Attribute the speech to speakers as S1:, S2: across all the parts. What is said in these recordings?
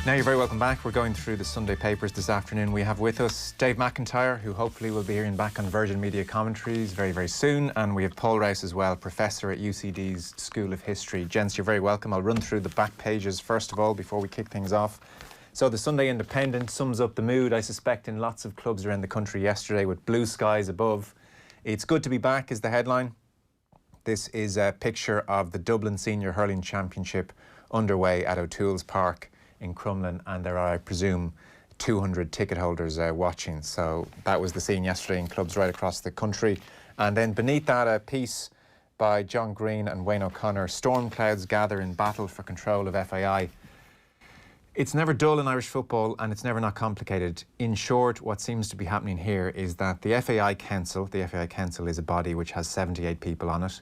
S1: Now you're very welcome back. We're going through the Sunday papers this afternoon. We have with us Dave McIntyre, who hopefully will be hearing back on Virgin Media Commentaries very, very soon. And we have Paul Rouse as well, Professor at UCD's School of History. Gents, you're very welcome. I'll run through the back pages first of all before we kick things off. So the Sunday Independent sums up the mood, I suspect, in lots of clubs around the country yesterday with blue skies above. It's good to be back is the headline. This is a picture of the Dublin Senior Hurling Championship underway at O'Toole's Park in Crumlin, and there are, I presume, 200 ticket holders watching. So that was the scene yesterday in clubs right across the country. And then beneath that, a piece by John Green and Wayne O'Connor, Storm Clouds Gather in Battle for Control of FAI. It's never dull in Irish football, and it's never not complicated. In short, what seems to be happening here is that the FAI Council is a body which has 78 people on it,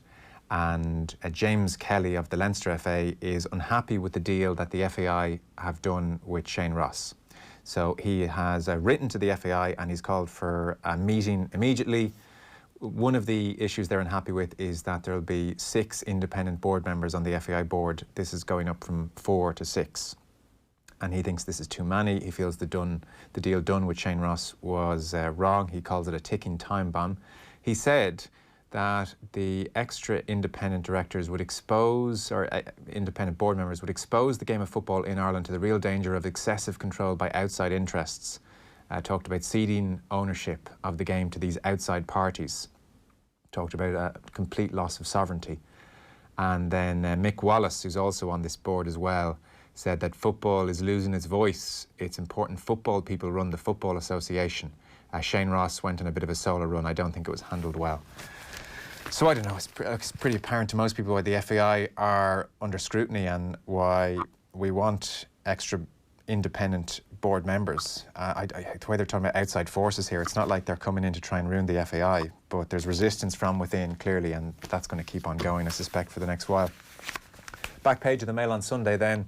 S1: and James Kelly of the Leinster FA is unhappy with the deal that the FAI have done with Shane Ross. So he has written to the FAI and he's called for a meeting immediately. One of the issues they're unhappy with is that there will be 6 independent board members on the FAI board. This is going up from 4 to 6. And he thinks this is too many. He feels the deal done with Shane Ross was wrong. He calls it a ticking time bomb. He said that the extra independent directors would expose, or independent board members would expose the game of football in Ireland to the real danger of excessive control by outside interests. Talked about ceding ownership of the game to these outside parties. Talked about a complete loss of sovereignty. And then Mick Wallace, who's also on this board as well, said that football is losing its voice. It's important football people run the Football Association. Shane Ross went on a bit of a solo run. I don't think it was handled well. So I don't know, it's pretty apparent to most people why the FAI are under scrutiny and why we want extra independent board members. The way they're talking about outside forces here, it's not like they're coming in to try and ruin the FAI, but there's resistance from within, clearly, and that's going to keep on going, I suspect, for the next while. Back page of the Mail on Sunday then.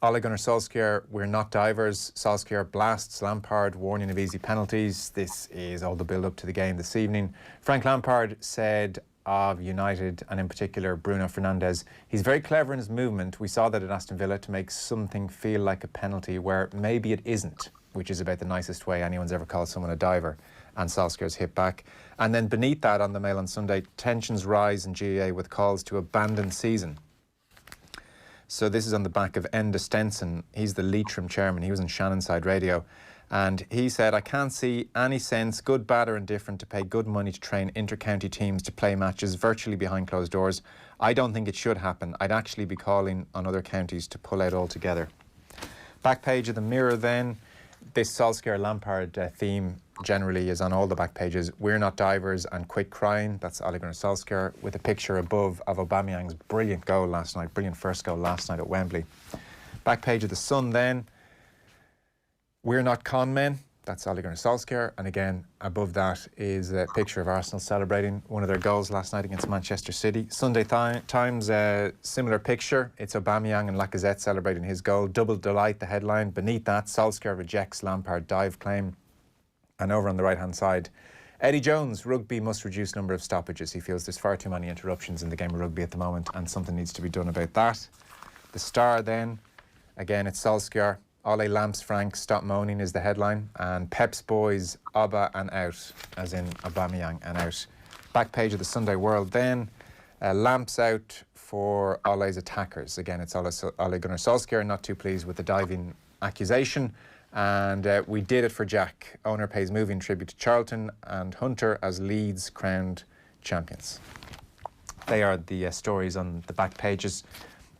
S1: Ole Gunnar Solskjaer, we're not divers. Solskjaer blasts Lampard, warning of easy penalties. This is all the build-up to the game this evening. Frank Lampard said of United, and in particular Bruno Fernandes, he's very clever in his movement. We saw that at Aston Villa to make something feel like a penalty where maybe it isn't, which is about the nicest way anyone's ever called someone a diver. And Solskjaer's hit back. And then beneath that on the Mail on Sunday, tensions rise in GAA with calls to abandon season. So this is on the back of Enda Stenson. He's the Leitrim chairman. He was on Shannonside Radio. And he said, I can't see any sense, good, bad or indifferent, to pay good money to train inter-county teams to play matches virtually behind closed doors. I don't think it should happen. I'd actually be calling on other counties to pull out altogether. Back page of the Mirror then. This Solskjaer-Lampard theme generally is on all the back pages. We're not divers and quit crying. That's Ole Gunnar Solskjaer with a picture above of Aubameyang's brilliant goal last night, brilliant first goal last night at Wembley. Back page of the Sun then. We're not con men. That's Ole Gunnar Solskjaer. And again, above that is a picture of Arsenal celebrating one of their goals last night against Manchester City. Sunday Times, similar picture. It's Aubameyang and Lacazette celebrating his goal. Double delight, the headline. Beneath that, Solskjaer rejects Lampard dive claim. And over on the right-hand side, Eddie Jones, rugby must reduce number of stoppages. He feels there's far too many interruptions in the game of rugby at the moment and something needs to be done about that. The Star then, again, it's Solskjaer. Ole lamps Frank, stop moaning is the headline. And Pep's boys, Oba and out, as in Aubameyang and out. Back page of the Sunday World then, lamps out for Ole's attackers. Again, it's Ole Gunnar Solskjaer, not too pleased with the diving accusation. And we did it for Jack. Owner pays moving tribute to Charlton and Hunter as Leeds crowned champions. They are the stories on the back pages.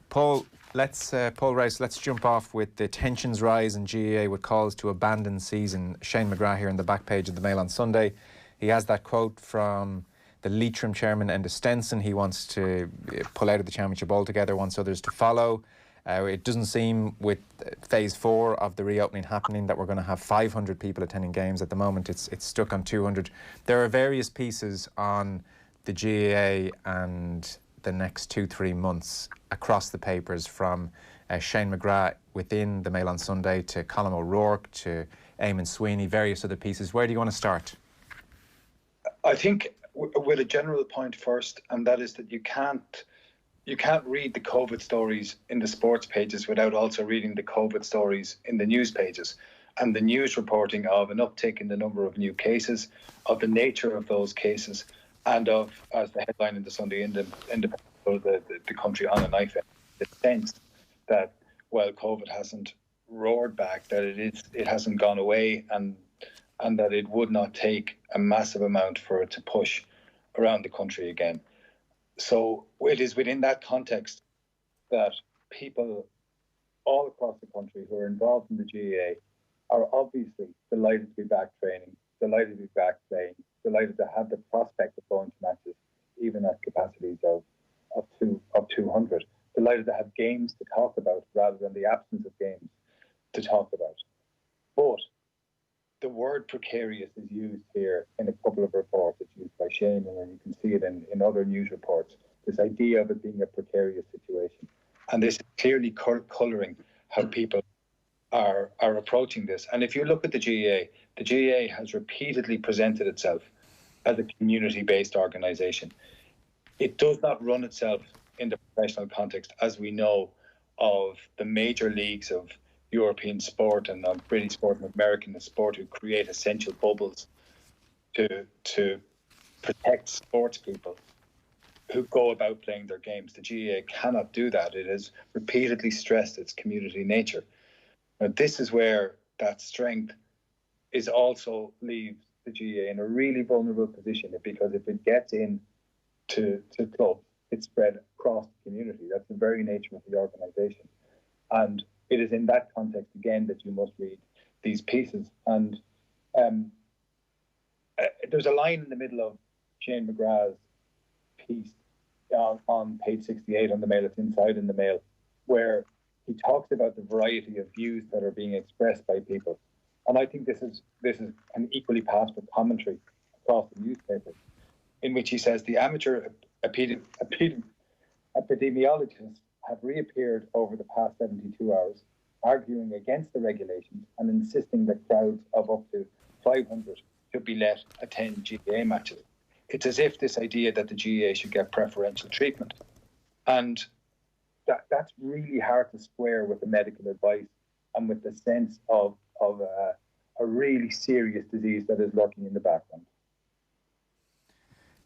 S1: Paul Rouse, let's jump off with the tensions rise in GAA with calls to abandon season. Shane McGrath here on the back page of the Mail on Sunday. He has that quote from the Leitrim chairman, Enda Stenson. He wants to pull out of the championship altogether, wants others to follow. It doesn't seem with phase 4 of the reopening happening that we're going to have 500 people attending games. At the moment it's stuck on 200. There are various pieces on the GAA and the next 2-3 months across the papers, from Shane McGrath within the Mail on Sunday to Colm O'Rourke to Eamon Sweeney, various other pieces. Where do you want to start?
S2: I think with a general point first, and that is that you can't you can't read the COVID stories in the sports pages without also reading the COVID stories in the news pages, and the news reporting of an uptick in the number of new cases, of the nature of those cases, and of, as the headline in the Sunday Independent, the country on a knife edge, the sense that, well, COVID hasn't roared back, that it hasn't gone away, and that it would not take a massive amount for it to push around the country again. So it is within that context that people all across the country who are involved in the GAA are obviously delighted to be back training, delighted to be back playing, delighted to have the prospect of going to matches, even at capacities of 200, delighted to have games to talk about rather than the absence of games to talk about. But the word precarious is used here in a couple of reports. It's used by Shane, and you can see it in other news reports, this idea of it being a precarious situation. And this is clearly colouring how people are approaching this. And if you look at the GAA has repeatedly presented itself as a community-based organisation. It does not run itself in the professional context, as we know, of the major leagues of European sport and of British sport and American sport, who create essential bubbles to protect sports people who go about playing their games. The GAA cannot do that. It has repeatedly stressed its community nature. Now, this is where that strength is also leaves the GAA in a really vulnerable position, because if it gets in to clubs, it's spread across the community. That's the very nature of the organisation. And it is in that context, again, that you must read these pieces. And there's a line in the middle of Shane McGrath's piece on page 68 on the Mail, it's inside in the Mail, where he talks about the variety of views that are being expressed by people. And I think this is an equally pastoral commentary across the newspapers, in which he says the amateur epidemiologists have reappeared over the past 72 hours, arguing against the regulations and insisting that crowds of up to 500 should be let attend GAA matches. It's as if this idea that the GAA should get preferential treatment. And that's really hard to square with the medical advice and with the sense of a really serious disease that is lurking in the background.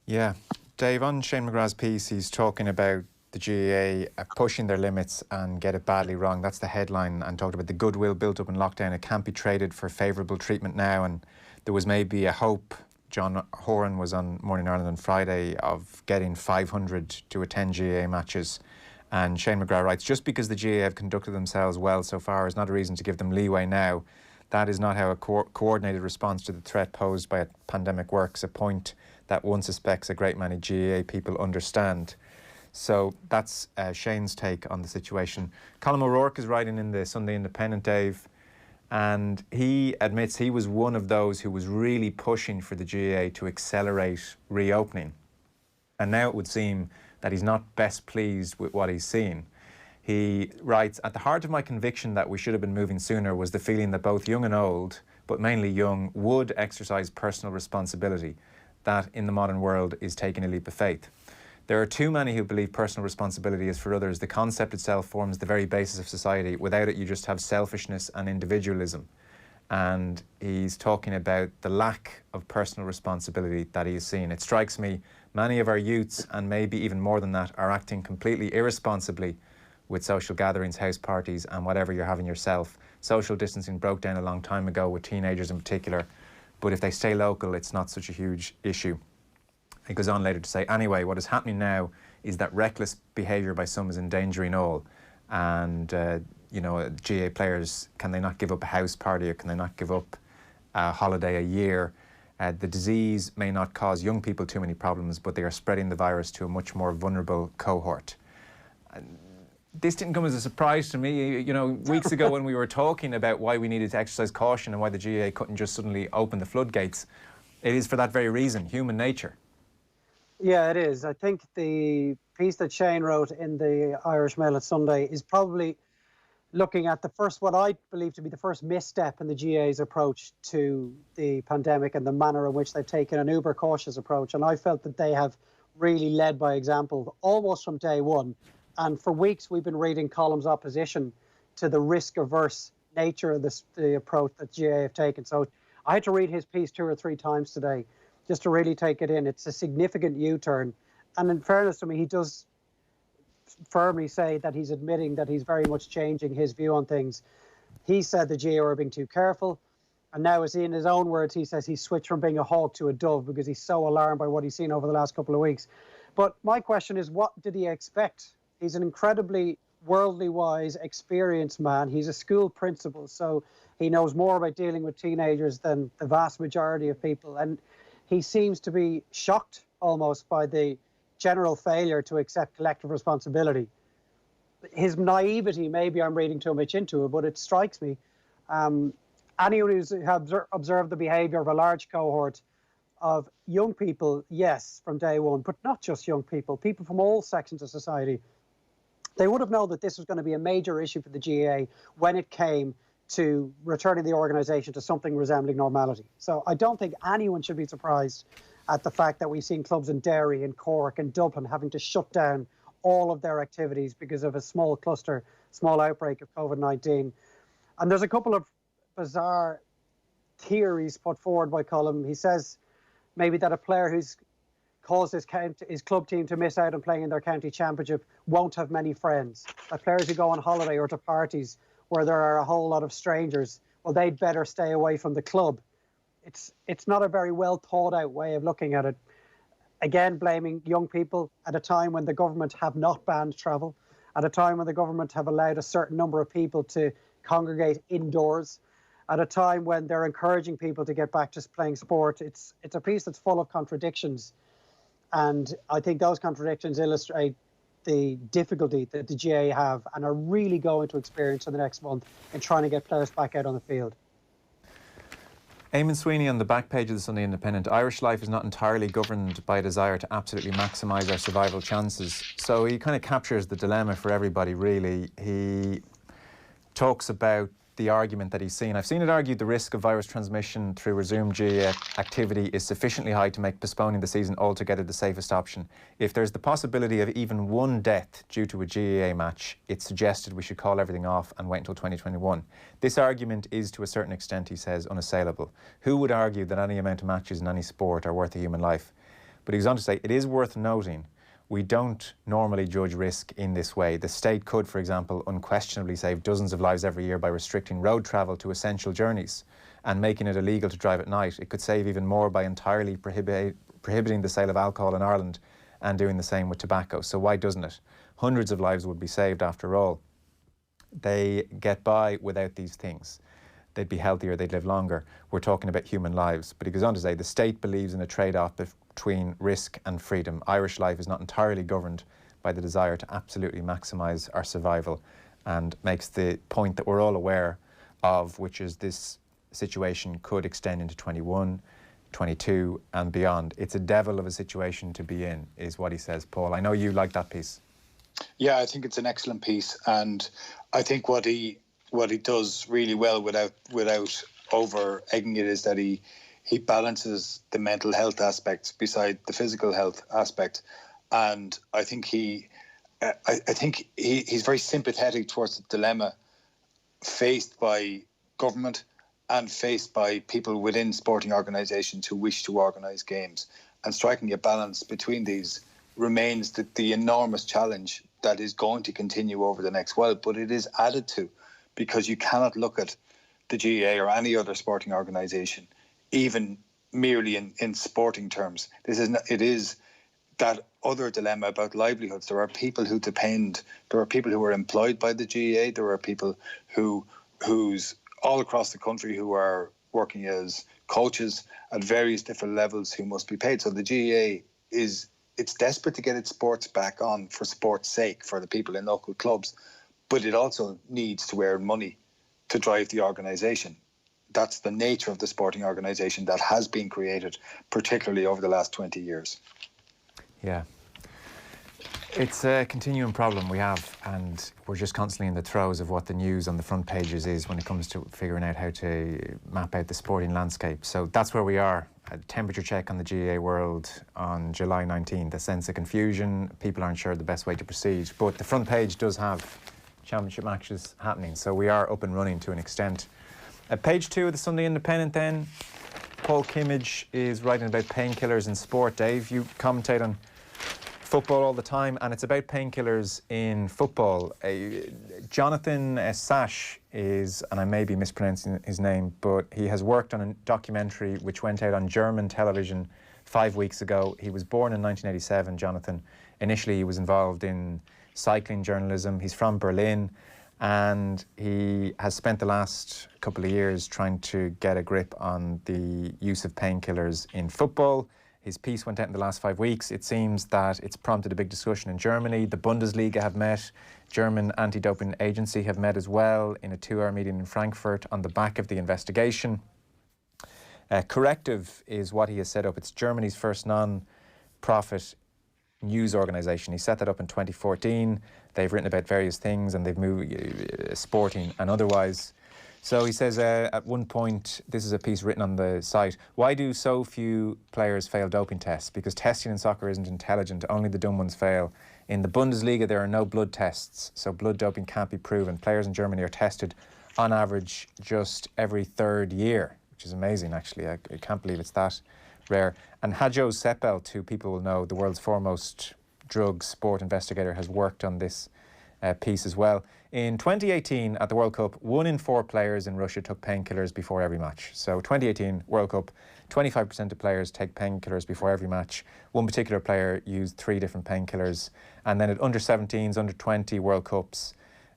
S1: Yeah. Dave, on Shane McGrath's piece, he's talking about the GAA pushing their limits and get it badly wrong. That's the headline, and talked about the goodwill built up in lockdown. It can't be traded for favourable treatment now, and there was maybe a hope. John Horan was on Morning Ireland on Friday of getting 500 to attend GAA matches. And Shane McGrath writes, just because the GAA have conducted themselves well so far is not a reason to give them leeway now. That is not how a coordinated response to the threat posed by a pandemic works, a point that one suspects a great many GAA people understand. So that's Shane's take on the situation. Colm O'Rourke is writing in the Sunday Independent, Dave, and he admits he was one of those who was really pushing for the GAA to accelerate reopening. And now it would seem that he's not best pleased with what he's seen. He writes, at the heart of my conviction that we should have been moving sooner was the feeling that both young and old, but mainly young, would exercise personal responsibility. That, in the modern world, is taking a leap of faith. There are too many who believe personal responsibility is for others. The concept itself forms the very basis of society. Without it, you just have selfishness and individualism. And he's talking about the lack of personal responsibility that he's seen. It strikes me many of our youths, and maybe even more than that, are acting completely irresponsibly with social gatherings, house parties, and whatever you're having yourself. Social distancing broke down a long time ago with teenagers in particular, but if they stay local, it's not such a huge issue. He goes on later to say, anyway, what is happening now is that reckless behaviour by some is endangering all. And, GAA players, can they not give up a house party, or can they not give up a holiday a year? The disease may not cause young people too many problems, but they are spreading the virus to a much more vulnerable cohort. This didn't come as a surprise to me. Weeks ago when we were talking about why we needed to exercise caution and why the GAA couldn't just suddenly open the floodgates, it is for that very reason, human nature.
S3: Yeah, it is. I think the piece that Shane wrote in the Irish Mail at Sunday is probably looking at what I believe to be the first misstep in the GAA's approach to the pandemic and the manner in which they've taken an uber cautious approach. And I felt that they have really led by example almost from day one. And for weeks, we've been reading columns opposition to the risk-averse nature of the approach that GAA have taken. So I had to read his piece 2 or 3 times today just to really take it in. It's a significant U-turn. And in fairness to me, he does firmly say that he's admitting that he's very much changing his view on things. He said the GAA are being too careful. And now, as in his own words, he says he's switched from being a hawk to a dove because he's so alarmed by what he's seen over the last couple of weeks. But my question is, what did he expect? He's an incredibly worldly wise, experienced man. He's a school principal, so he knows more about dealing with teenagers than the vast majority of people. And he seems to be shocked almost by the general failure to accept collective responsibility. His naivety, maybe I'm reading too much into it, but it strikes me. Anyone who's observed the behaviour of a large cohort of young people, yes, from day one, but not just young people, people from all sections of society, they would have known that this was going to be a major issue for the GAA when it came to returning the organisation to something resembling normality. So I don't think anyone should be surprised at the fact that we've seen clubs in Derry and Cork and Dublin having to shut down all of their activities because of a small outbreak of COVID-19. And there's a couple of bizarre theories put forward by Colm. He says maybe that a player who's caused his club team to miss out on playing in their county championship won't have many friends. That players who go on holiday or to parties where there are a whole lot of strangers, well, they'd better stay away from the club. It's not a very well thought out way of looking at it. Again, blaming young people at a time when the government have not banned travel, at a time when the government have allowed a certain number of people to congregate indoors, at a time when they're encouraging people to get back to playing sport. It's a piece that's full of contradictions. And I think those contradictions illustrate the difficulty that the GAA have and are really going to experience in the next month in trying to get players back out on the field.
S1: Eamon Sweeney on the back page of the Sunday Independent. Irish life is not entirely governed by a desire to absolutely maximise our survival chances. So he kind of captures the dilemma for everybody, really. He talks about the argument that he's seen. I've seen it argued the risk of virus transmission through resumed GAA activity is sufficiently high to make postponing the season altogether the safest option. If there's the possibility of even one death due to a GAA match, it's suggested we should call everything off and wait until 2021. This argument is, to a certain extent, he says, unassailable. Who would argue that any amount of matches in any sport are worth a human life? But he goes on to say, it is worth noting we don't normally judge risk in this way. The state could, for example, unquestionably save dozens of lives every year by restricting road travel to essential journeys and making it illegal to drive at night. It could save even more by entirely prohibiting the sale of alcohol in Ireland and doing the same with tobacco. So why doesn't it? Hundreds of lives would be saved after all. They get by without these things. They'd be healthier, they'd live longer. We're talking about human lives. But he goes on to say the state believes in a trade-off between risk and freedom. Irish life is not entirely governed by the desire to absolutely maximise our survival, and makes the point that we're all aware of, which is this situation could extend into 21, 22 and beyond. It's a devil of a situation to be in, is what he says. Paul, I know you like that piece.
S4: Yeah, I think it's an excellent piece, and I think what he does really well without over egging it is that he balances the mental health aspects beside the physical health aspect, and I think he's very sympathetic towards the dilemma faced by government and faced by people within sporting organisations who wish to organise games, and striking a balance between these remains the enormous challenge that is going to continue over the next while, but it is added to because you cannot look at the GAA or any other sporting organisation even merely in sporting terms. It is that other dilemma about livelihoods. There are people who depend, there are people who are employed by the GAA, there are people who's all across the country who are working as coaches at various different levels who must be paid. So the GAA it's desperate to get its sports back on for sport's sake, for the people in local clubs, but it also needs to earn money to drive the organisation. That's the nature of the sporting organisation that has been created, particularly over the last 20 years.
S1: Yeah. It's a continuing problem we have, and we're just constantly in the throes of what the news on the front pages is when it comes to figuring out how to map out the sporting landscape. So that's where we are. A temperature check on the GAA world on July 19th. A sense of confusion. People aren't sure the best way to proceed. But the front page does have championship matches happening, so we are up and running to an extent. Page 2 of the Sunday Independent then. Paul Kimmage is writing about painkillers in sport. Dave, you commentate on football all the time, and it's about painkillers in football. Jonathan Sash is, and I may be mispronouncing his name, but he has worked on a documentary which went out on German television 5 weeks ago. He was born in 1987, Jonathan. Initially, he was involved in cycling journalism. He's from Berlin, and he has spent the last couple of years trying to get a grip on the use of painkillers in football. His piece went out in the last 5 weeks. It seems that it's prompted a big discussion in Germany. The Bundesliga have met. German anti-doping agency have met as well in a 2-hour meeting in Frankfurt on the back of the investigation. Corrective is what he has set up. It's Germany's first non-profit news organisation. He set that up in 2014. They've written about various things, and they've moved sporting and otherwise. So he says at one point, this is a piece written on the site, why do so few players fail doping tests? Because testing in soccer isn't intelligent, only the dumb ones fail. In the Bundesliga, there are no blood tests, so blood doping can't be proven. Players in Germany are tested on average just every 3rd year, which is amazing, actually. I can't believe it's that rare. And Hajo Seppelt, who people will know, the world's foremost drug sport investigator, has worked on this piece as well. In 2018 at the World Cup, 1 in 4 players in Russia took painkillers before every match. So 2018 World Cup, 25% of players take painkillers before every match. One particular player used 3 different painkillers. And then at under-17s, under-20 World Cups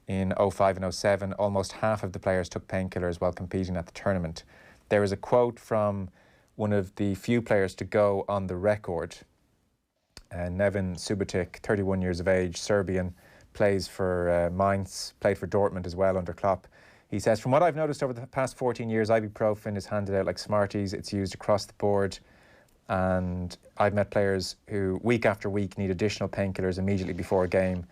S1: in 05 and 07, almost half of the players took painkillers while competing at the tournament. There is a quote from one of the few players to go on the record. Neven Subotic, 31 years of age, Serbian, plays for Mainz, played for Dortmund as well under Klopp. He says, from what I've noticed over the past 14 years, ibuprofen is handed out like Smarties. It's used across the board. And I've met players who, week after week, need additional painkillers immediately before a game.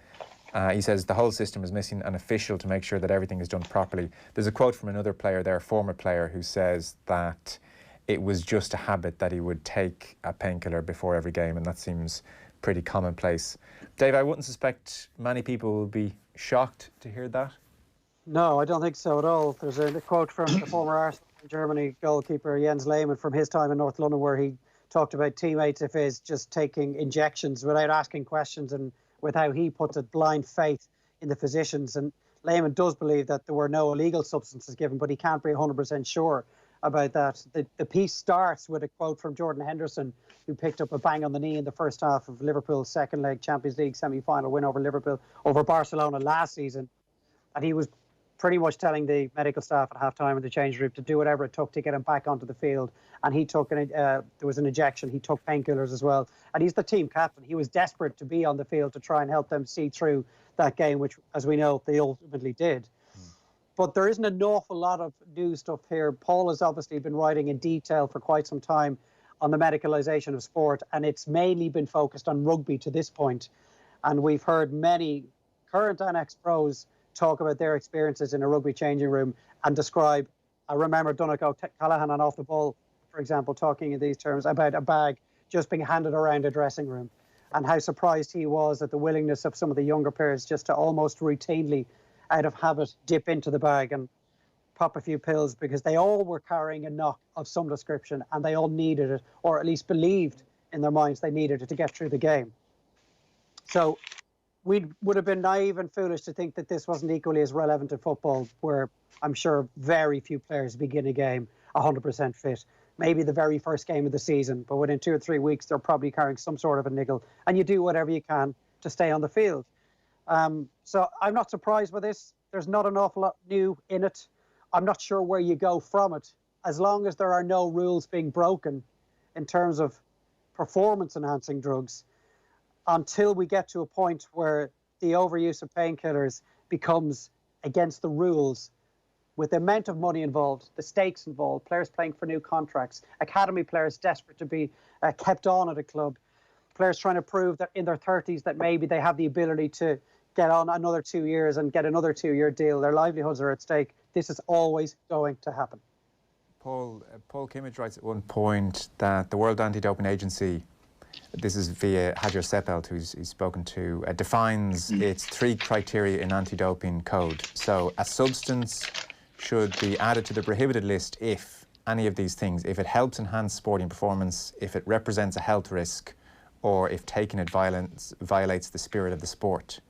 S1: He says the whole system is missing an official to make sure that everything is done properly. There's a quote from another player there, a former player, who says that it was just a habit that he would take a painkiller before every game, and that seems pretty commonplace. Dave, I wouldn't suspect many people will be shocked to hear that.
S3: No, I don't think so at all. There's a quote from the former Arsenal Germany goalkeeper Jens Lehmann from his time in North London, where he talked about teammates of his just taking injections without asking questions, and with how he puts it, blind faith in the physicians. And Lehmann does believe that there were no illegal substances given, but he can't be 100% sure about that. The piece starts with a quote from Jordan Henderson, who picked up a bang on the knee in the first half of Liverpool's second leg Champions League semi-final win over Barcelona last season. And he was pretty much telling the medical staff at half-time in the change room to do whatever it took to get him back onto the field. And he took there was an injection. He took painkillers as well. And he's the team captain. He was desperate to be on the field to try and help them see through that game, which, as we know, they ultimately did. But there isn't an awful lot of new stuff here. Paul has obviously been writing in detail for quite some time on the medicalisation of sport, and it's mainly been focused on rugby to this point. And we've heard many current and ex-pros talk about their experiences in a rugby changing room and describe, I remember Donegal Callaghan on Off the Ball, for example, talking in these terms about a bag just being handed around a dressing room, and how surprised he was at the willingness of some of the younger players just to almost routinely, out of habit, dip into the bag and pop a few pills, because they all were carrying a knock of some description and they all needed it, or at least believed in their minds they needed it to get through the game. So we would have been naive and foolish to think that this wasn't equally as relevant in football, where I'm sure very few players begin a game 100% fit. Maybe the very first game of the season, but within 2 or 3 weeks, they're probably carrying some sort of a niggle, and you do whatever you can to stay on the field. So I'm not surprised by this. There's not an awful lot new in it. I'm not sure where you go from it. As long as there are no rules being broken in terms of performance-enhancing drugs, until we get to a point where the overuse of painkillers becomes against the rules, with the amount of money involved, the stakes involved, players playing for new contracts, academy players desperate to be kept on at a club, players trying to prove that in their 30s that maybe they have the ability to get on another 2 years and get another 2-year deal. Their livelihoods are at stake. This is always going to happen.
S1: Paul Kimmage writes at one point that the World Anti-Doping Agency, this is via Hajar Seppelt, who's he's spoken to, defines its 3 criteria in anti-doping code. So a substance should be added to the prohibited list if any of these things, if it helps enhance sporting performance, if it represents a health risk, or if taking it violates the spirit of the sport.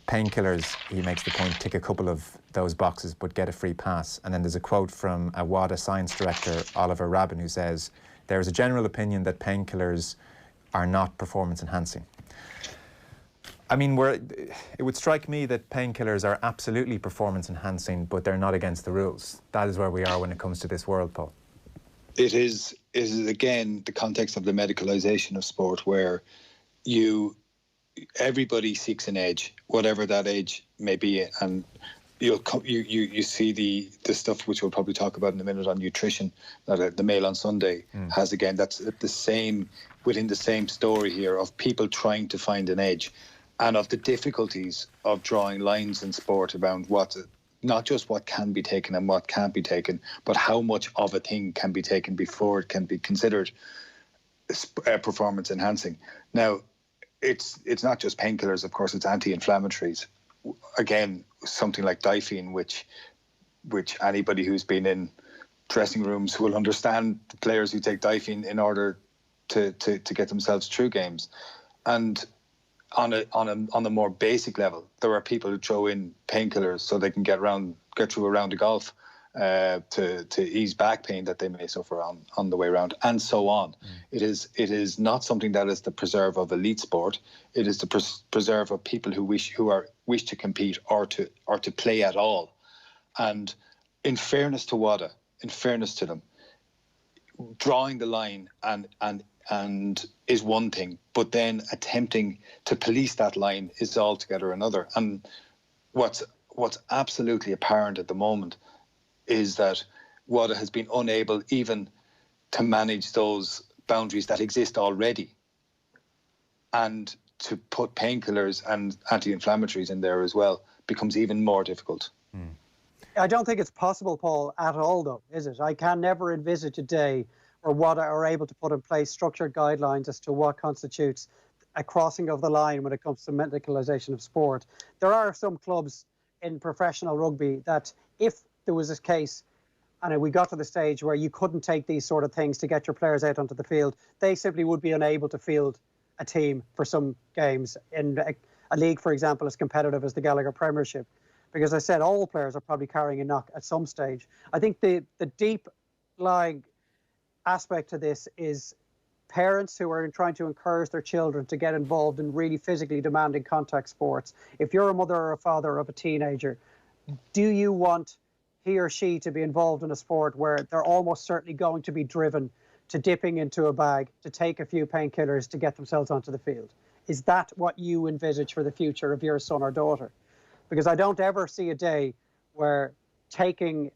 S1: Painkillers, he makes the point, tick a couple of those boxes but get a free pass. And then there's a quote from a WADA science director, Oliver Rabin, who says, there is a general opinion that painkillers are not performance enhancing. I mean, it would strike me that painkillers are absolutely performance enhancing, but they're not against the rules. That is where we are when it comes to this world, Paul.
S4: It is again the context of the medicalisation of sport, where everybody seeks an edge, whatever that edge may be, and you see the stuff which we'll probably talk about in a minute on nutrition that the Mail on Sunday has. Again, that's the same within the same story here of people trying to find an edge, and of the difficulties of drawing lines in sport around not just what can be taken and what can't be taken, but how much of a thing can be taken before it can be considered performance enhancing. Now, it's not just painkillers, of course, it's anti-inflammatories. Again, something like diphenine, which anybody who's been in dressing rooms will understand players who take diphenine in order to get themselves through games. And on a more basic level, there are people who throw in painkillers so they can get through a round of golf to ease back pain that they may suffer on the way around, and so on. It is not something that is the preserve of elite sport. It is the preserve of people who wish to compete or to play at all. And in fairness to WADA, in fairness to them, drawing the line and is one thing, but then attempting to police that line is altogether another. And what's absolutely apparent at the moment is that WADA has been unable even to manage those boundaries that exist already, and to put painkillers and anti-inflammatories in there as well becomes even more difficult.
S3: I don't think it's possible, Paul, at all, though, is it? I can never envisage a day where WADA are able to put in place structured guidelines as to what constitutes a crossing of the line when it comes to medicalisation of sport. There are some clubs in professional rugby that, if there was a case and we got to the stage where you couldn't take these sort of things to get your players out onto the field, they simply would be unable to field a team for some games in a league, for example, as competitive as the Gallagher Premiership. Because I said all players are probably carrying a knock at some stage. I think the deep lying aspect to this is parents who are trying to encourage their children to get involved in really physically demanding contact sports. If you're a mother or a father of a teenager, do you want he or she to be involved in a sport where they're almost certainly going to be driven to dipping into a bag to take a few painkillers to get themselves onto the field? Is that what you envisage for the future of your son or daughter? Because I don't ever see a day where taking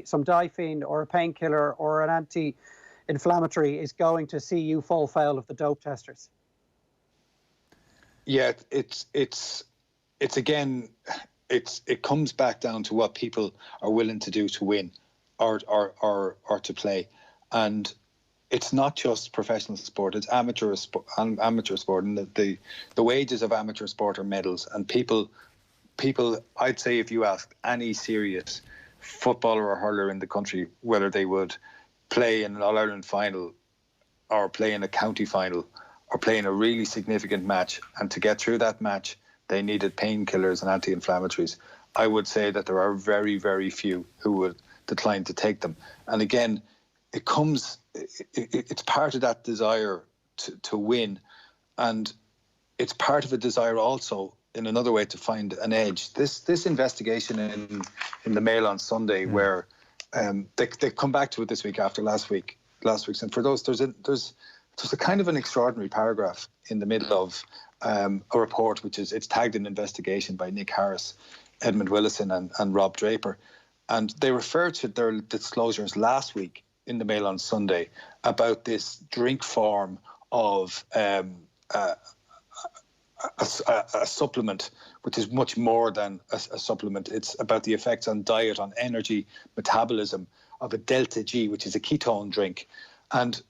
S3: some diphenine or a painkiller or an anti-inflammatory is going to see you fall foul of the dope testers.
S4: Yeah, it comes back down to what people are willing to do to win or to play. And it's not just professional sport, it's amateur sport. And the wages of amateur sport are medals. And people, I'd say if you asked any serious footballer or hurler in the country whether they would play in an All-Ireland final or play in a county final or play in a really significant match, and to get through that match they needed painkillers and anti-inflammatories, I would say that there are very, very few who would decline to take them. And again, it's part of that desire to win, and it's part of a desire also in another way to find an edge. This investigation in the Mail on Sunday, where they come back to it this week after last week's, and for those there's a kind of an extraordinary paragraph in the middle of a report it's tagged an investigation by Nick Harris, Edmund Willison and Rob Draper, and they refer to their disclosures last week in the Mail on Sunday about this drink form of a supplement, which is much more than a supplement. It's about the effects on diet, on energy, metabolism, of a delta G, which is a ketone drink. And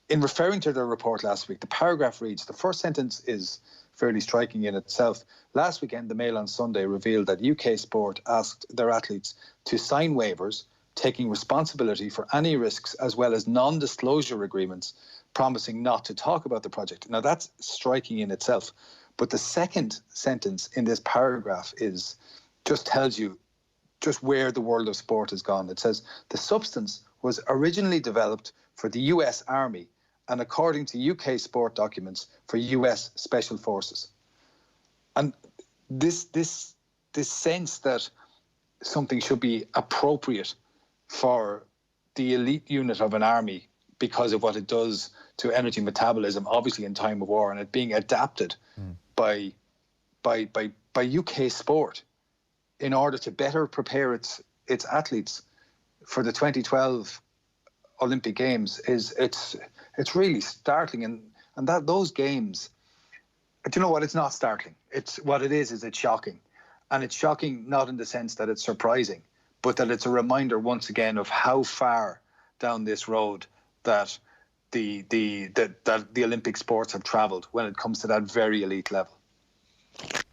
S4: in referring to the report last week, the paragraph reads, the first sentence is fairly striking in itself. Last weekend, the Mail on Sunday revealed that UK Sport asked their athletes to sign waivers, taking responsibility for any risks as well as non-disclosure agreements, promising not to talk about the project. Now, that's striking in itself. But the second sentence in this paragraph just tells you just where the world of sport has gone. It says, the substance was originally developed for the US Army and, according to UK Sport documents, for US Special Forces. And this sense that something should be appropriate for the elite unit of an army because of what it does to energy metabolism, obviously in time of war, and it being adapted by UK Sport in order to better prepare its athletes for the 2012 Olympic Games it's really startling, and that those games, do you know what? It's not startling. It's shocking, and it's shocking not in the sense that it's surprising, but that it's a reminder once again of how far down this road that the Olympic sports have travelled when it comes to that very elite level.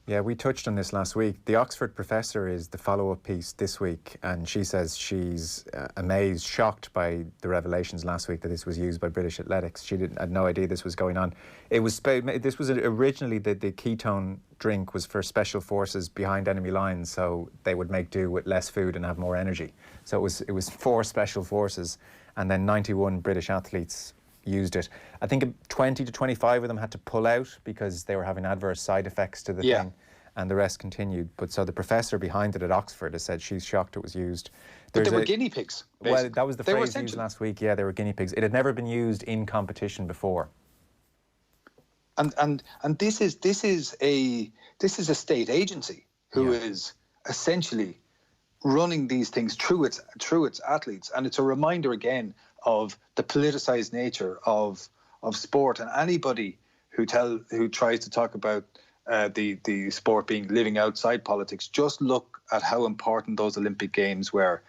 S1: Yeah, we touched on this last week. The Oxford professor is the follow-up piece this week, and she says she's amazed, shocked by the revelations last week that this was used by British athletics. She had no idea this was going on. This was originally the ketone drink was for special forces behind enemy lines, so they would make do with less food and have more energy. So it was for special forces, and then 91 British athletes used it. I think 20 to 25 of them had to pull out because they were having adverse side effects to the thing, and the rest continued. But so the professor behind it at Oxford has said she's shocked it was used.
S4: But they were guinea pigs, basically.
S1: Well, that was the phrase used last week. Yeah, they were guinea pigs. It had never been used in competition before.
S4: And this is a state agency who is essentially running these things through its athletes, and it's a reminder again of the politicized nature of sport. And anybody who tries to talk about the sport being living outside politics, just look at how important those Olympic Games were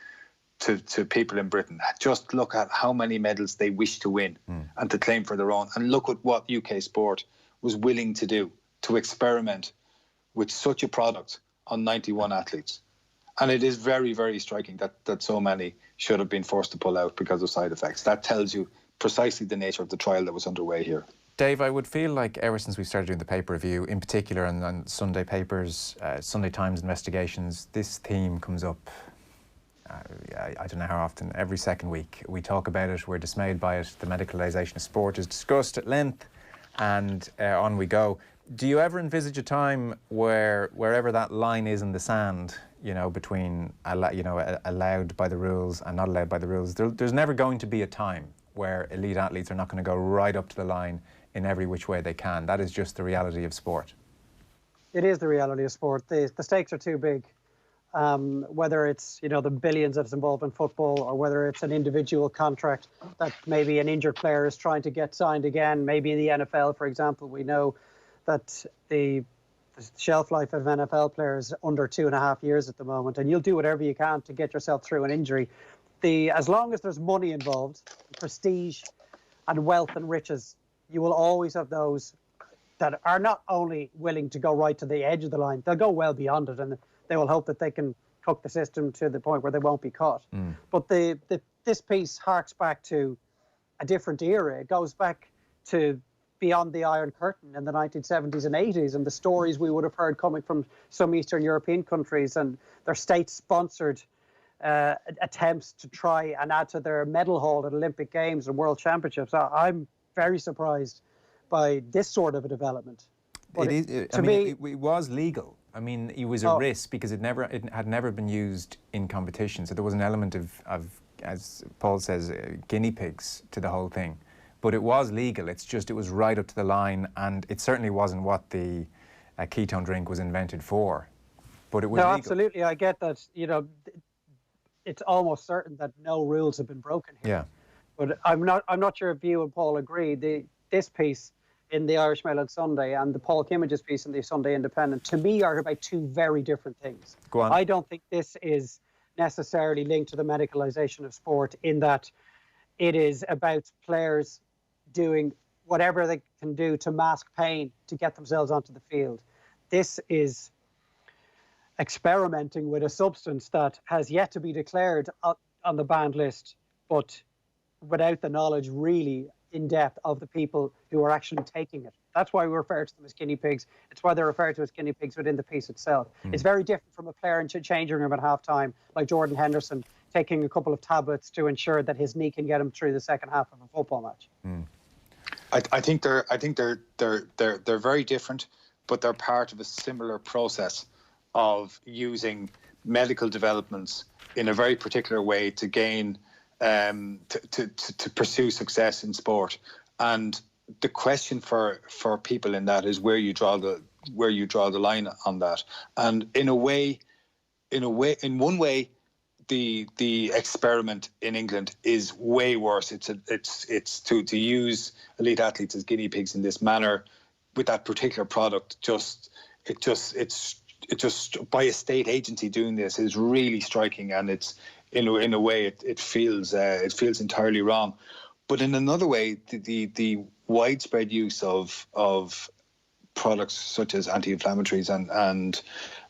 S4: to people in Britain. Just look at how many medals they wish to win and to claim for their own, and look at what UK Sport was willing to do to experiment with such a product on 91 athletes. And it is very, very striking that so many should have been forced to pull out because of side effects. That tells you precisely the nature of the trial that was underway here.
S1: Dave, I would feel like ever since we started doing the paper review, in particular on Sunday papers, Sunday Times investigations, this theme comes up, I don't know how often, every second week. We talk about it, we're dismayed by it, the medicalisation of sport is discussed at length, and on we go. Do you ever envisage a time where wherever that line is in the sand, between allowed by the rules and not allowed by the rules, there's never going to be a time where elite athletes are not going to go right up to the line in every which way they can? That is just the reality of sport.
S3: It is the reality of sport. The stakes are too big. Whether it's the billions that's involved in football, or whether it's an individual contract that maybe an injured player is trying to get signed again. Maybe in the NFL, for example, we know that the shelf life of NFL players under 2.5 years at the moment, and you'll do whatever you can to get yourself through an injury. As long as there's money involved, prestige and wealth and riches, you will always have those that are not only willing to go right to the edge of the line, they'll go well beyond it, and they will hope that they can cook the system to the point where they won't be caught. But this piece harks back to a different era. It goes back to beyond the Iron Curtain in the 1970s and 80s, and the stories we would have heard coming from some Eastern European countries and their state-sponsored attempts to try and add to their medal haul at Olympic Games and World Championships. I'm very surprised by this sort of a development. But
S1: it was legal. I mean, it was a risk because it had never been used in competition. So there was an element of as Paul says, guinea pigs to the whole thing. But it was legal. It's just it was right up to the line, and it certainly wasn't what the ketone drink was invented for. But it was legal.
S3: Absolutely. I get that. It's almost certain that no rules have been broken here.
S1: Yeah.
S3: But I'm not sure if you and Paul agree. this piece in the Irish Mail on Sunday and the Paul Kimmage's piece in the Sunday Independent, to me, are about two very different things.
S1: Go on.
S3: I don't think this is necessarily linked to the medicalisation of sport, in that it is about players doing whatever they can do to mask pain to get themselves onto the field. This is experimenting with a substance that has yet to be declared on the banned list, but without the knowledge really in depth of the people who are actually taking it. That's why we refer to them as guinea pigs. It's why they're referred to as guinea pigs within the piece itself. It's very different from a player in the changing room at halftime, like Jordan Henderson, taking a couple of tablets to ensure that his knee can get him through the second half of a football match.
S4: I think they're very different, but they're part of a similar process of using medical developments in a very particular way to gain to pursue success in sport. And the question for people in that is where you draw the line on that. And in one way, the experiment in England is way worse. It's to use elite athletes as guinea pigs in this manner with that particular product. It's just by a state agency doing this is really striking, and it's in a way it feels entirely wrong. But in another way, the widespread use of products such as anti-inflammatories and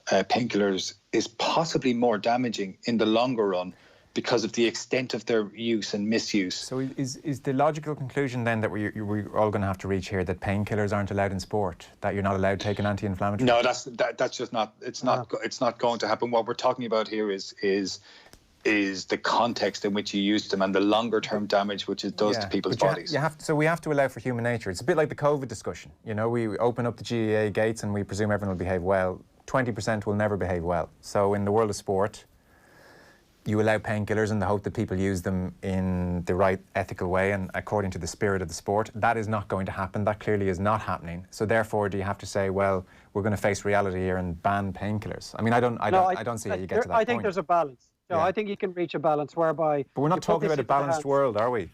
S4: painkillers is possibly more damaging in the longer run because of the extent of their use and misuse.
S1: So is the logical conclusion then that we're all going to have to reach here that painkillers aren't allowed in sport, that you're not allowed to take an anti-inflammatory?
S4: No, that's just not. It's not going to happen. What we're talking about here is the context in which you use them and the longer term damage which it does to people's bodies.
S1: So we have to allow for human nature. It's a bit like the COVID discussion. You know, we open up the GAA gates and we presume everyone will behave well. 20% will never behave well. So in the world of sport, you allow painkillers in the hope that people use them in the right ethical way and according to the spirit of the sport. That is not going to happen. That clearly is not happening. So therefore, do you have to say, well, we're going to face reality here and ban painkillers? I mean, I don't see how you get to that point.
S3: I think there's a balance. No, I think you can reach a balance whereby...
S1: But we're not talking about a balanced world, are we?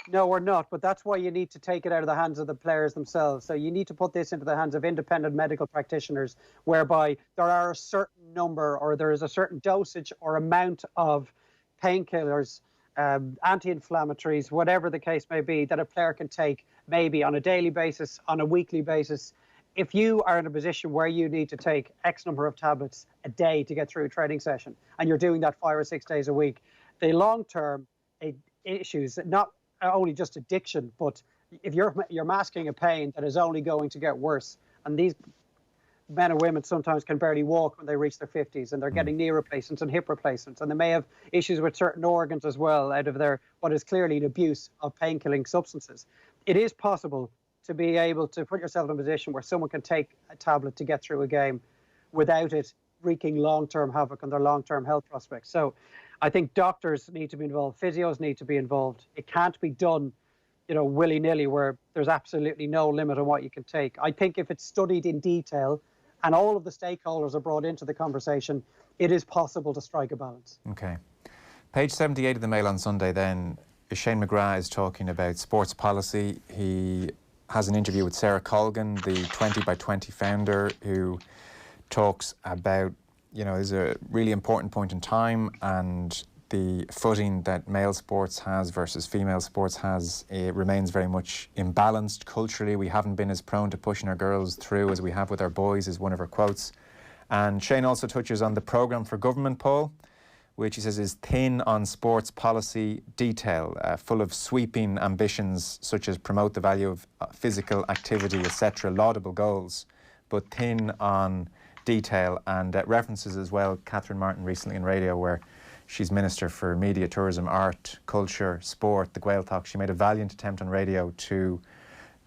S3: No, we're not. But that's why you need to take it out of the hands of the players themselves. So you need to put this into the hands of independent medical practitioners, whereby there are a certain number, or there is a certain dosage or amount of painkillers, anti-inflammatories, whatever the case may be, that a player can take maybe on a daily basis, on a weekly basis. If you are in a position where you need to take X number of tablets a day to get through a training session, and you're doing that 5 or 6 days a week, the long-term issues, not only just addiction, but if you're masking a pain that is only going to get worse, and these men and women sometimes can barely walk when they reach their 50s, and they're getting knee replacements and hip replacements, and they may have issues with certain organs as well out of their what is clearly an abuse of pain-killing substances. It is possible to be able to put yourself in a position where someone can take a tablet to get through a game without it wreaking long-term havoc on their long-term health prospects. So I think doctors need to be involved, physios need to be involved. It can't be done, willy-nilly where there's absolutely no limit on what you can take. I think if it's studied in detail and all of the stakeholders are brought into the conversation, it is possible to strike a balance.
S1: Okay. Page 78 of the Mail on Sunday then, Shane McGrath is talking about sports policy. He has an interview with Sarah Colgan, the 20 by 20 founder, who talks about, is a really important point in time, and the footing that male sports has versus female sports has, it remains very much imbalanced culturally. We haven't been as prone to pushing our girls through as we have with our boys, is one of her quotes. And Shane also touches on the programme for government, Paul, which he says is thin on sports policy detail, full of sweeping ambitions such as promote the value of physical activity, etc., laudable goals, but thin on detail, and references as well Catherine Martin recently in radio, where she's Minister for Media, Tourism, Art, Culture, Sport, the Gaeltacht. She made a valiant attempt on radio to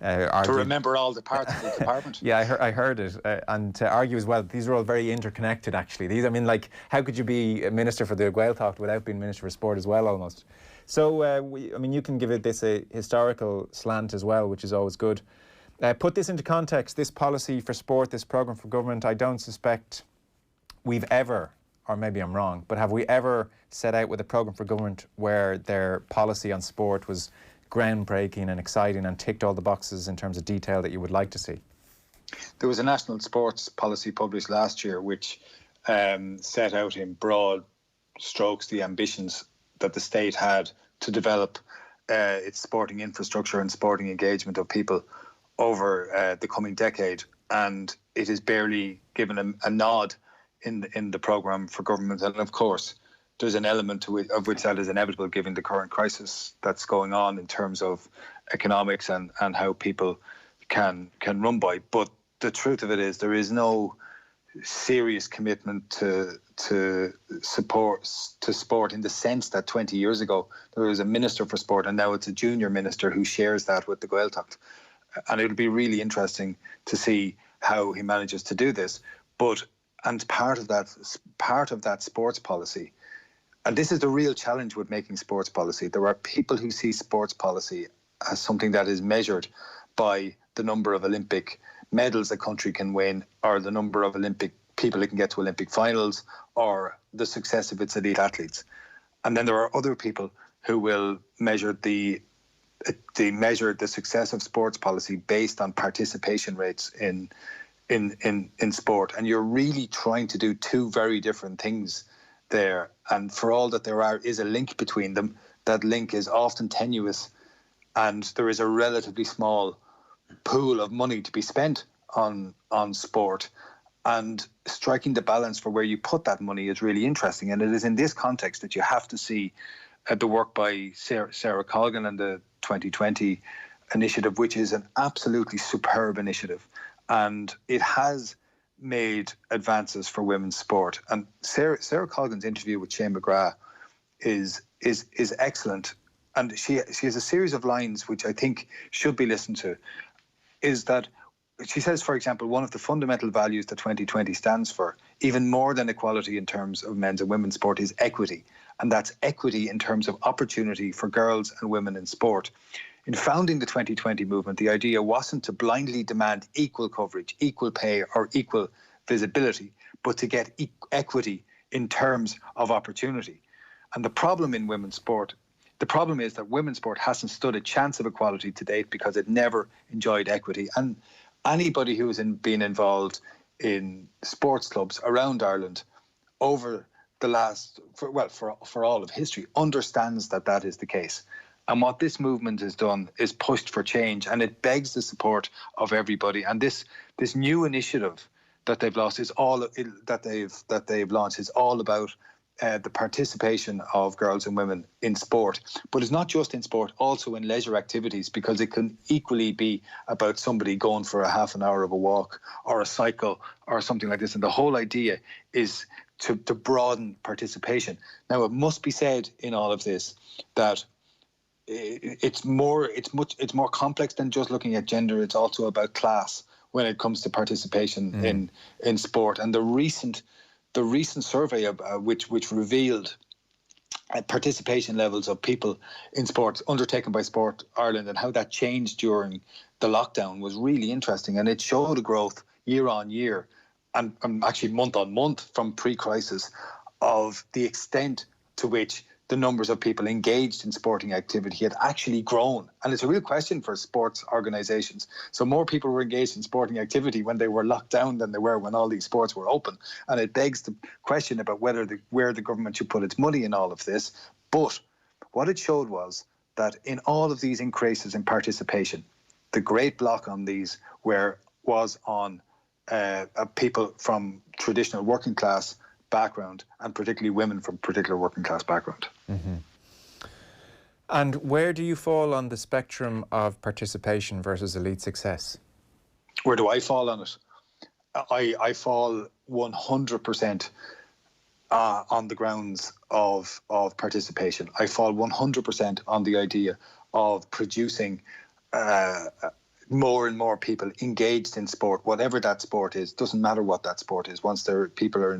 S1: argue,
S4: to remember all the parts of the department.
S1: Yeah, I heard it, and to argue as well. These are all very interconnected, actually. How could you be a Minister for the Gaeltacht without being Minister for Sport as well, almost? So, you can give this a historical slant as well, which is always good. Put this into context, this policy for sport, this programme for government, I don't suspect we've ever, or maybe I'm wrong, but have we ever set out with a programme for government where their policy on sport was groundbreaking and exciting and ticked all the boxes in terms of detail that you would like to see?
S4: There was a national sports policy published last year which set out in broad strokes the ambitions that the state had to develop its sporting infrastructure and sporting engagement of people over the coming decade. And it is barely given a nod in the programme for government. And of course, there's an element to it of which that is inevitable given the current crisis that's going on in terms of economics and how people can run by. But the truth of it is there is no serious commitment to sport in the sense that 20 years ago there was a minister for sport and now it's a junior minister who shares that with the Gaeltacht. And it'll be really interesting to see how he manages to do this. And part of that sports policy, and this is the real challenge with making sports policy. There are people who see sports policy as something that is measured by the number of Olympic medals a country can win, or the number of Olympic people that can get to Olympic finals, or the success of its elite athletes. And then there are other people who will measure the success of sports policy based on participation rates in sport. And you're really trying to do two very different things there. And for all that there is a link between them, that link is often tenuous, and there is a relatively small pool of money to be spent on sport. And striking the balance for where you put that money is really interesting. And it is in this context that you have to see the work by Sarah Colgan and the 2020 initiative, which is an absolutely superb initiative. And it has made advances for women's sport. And Sarah Colgan's interview with Shane McGrath is excellent. And she has a series of lines which I think should be listened to, is that she says, for example, one of the fundamental values that 2020 stands for, even more than equality in terms of men's and women's sport, is equity. And that's equity in terms of opportunity for girls and women in sport. In founding the 2020 movement, the idea wasn't to blindly demand equal coverage, equal pay, or equal visibility, but to get equity in terms of opportunity. And the problem in women's sport, the problem is that women's sport hasn't stood a chance of equality to date because it never enjoyed equity. And anybody who has been involved in sports clubs around Ireland over the last, for all of history, understands that is the case. And what this movement has done is pushed for change, and it begs the support of everybody. And this new initiative that they've launched is all about the participation of girls and women in sport. But it's not just in sport, also in leisure activities, because it can equally be about somebody going for a half an hour of a walk or a cycle or something like this. And the whole idea is to broaden participation. Now, it must be said in all of this that it's more complex than just looking at gender. It's also about class when it comes to participation in sport. And the recent survey which revealed participation levels of people in sports undertaken by Sport Ireland and how that changed during the lockdown was really interesting. And it showed a growth year on year and actually month on month from pre-crisis of the extent to which the numbers of people engaged in sporting activity had actually grown. And it's a real question for sports organisations. So more people were engaged in sporting activity when they were locked down than they were when all these sports were open. And it begs the question about where the government should put its money in all of this. But what it showed was that in all of these increases in participation, the great block on these was on people from traditional working class background, and particularly women from particular working class background.
S1: Mm-hmm. And where do you fall on the spectrum of participation versus elite success?
S4: Where do I fall on it? I fall 100% on the grounds of participation. I fall 100% on the idea of producing more and more people engaged in sport, whatever that sport is. Doesn't matter what that sport is. Once people are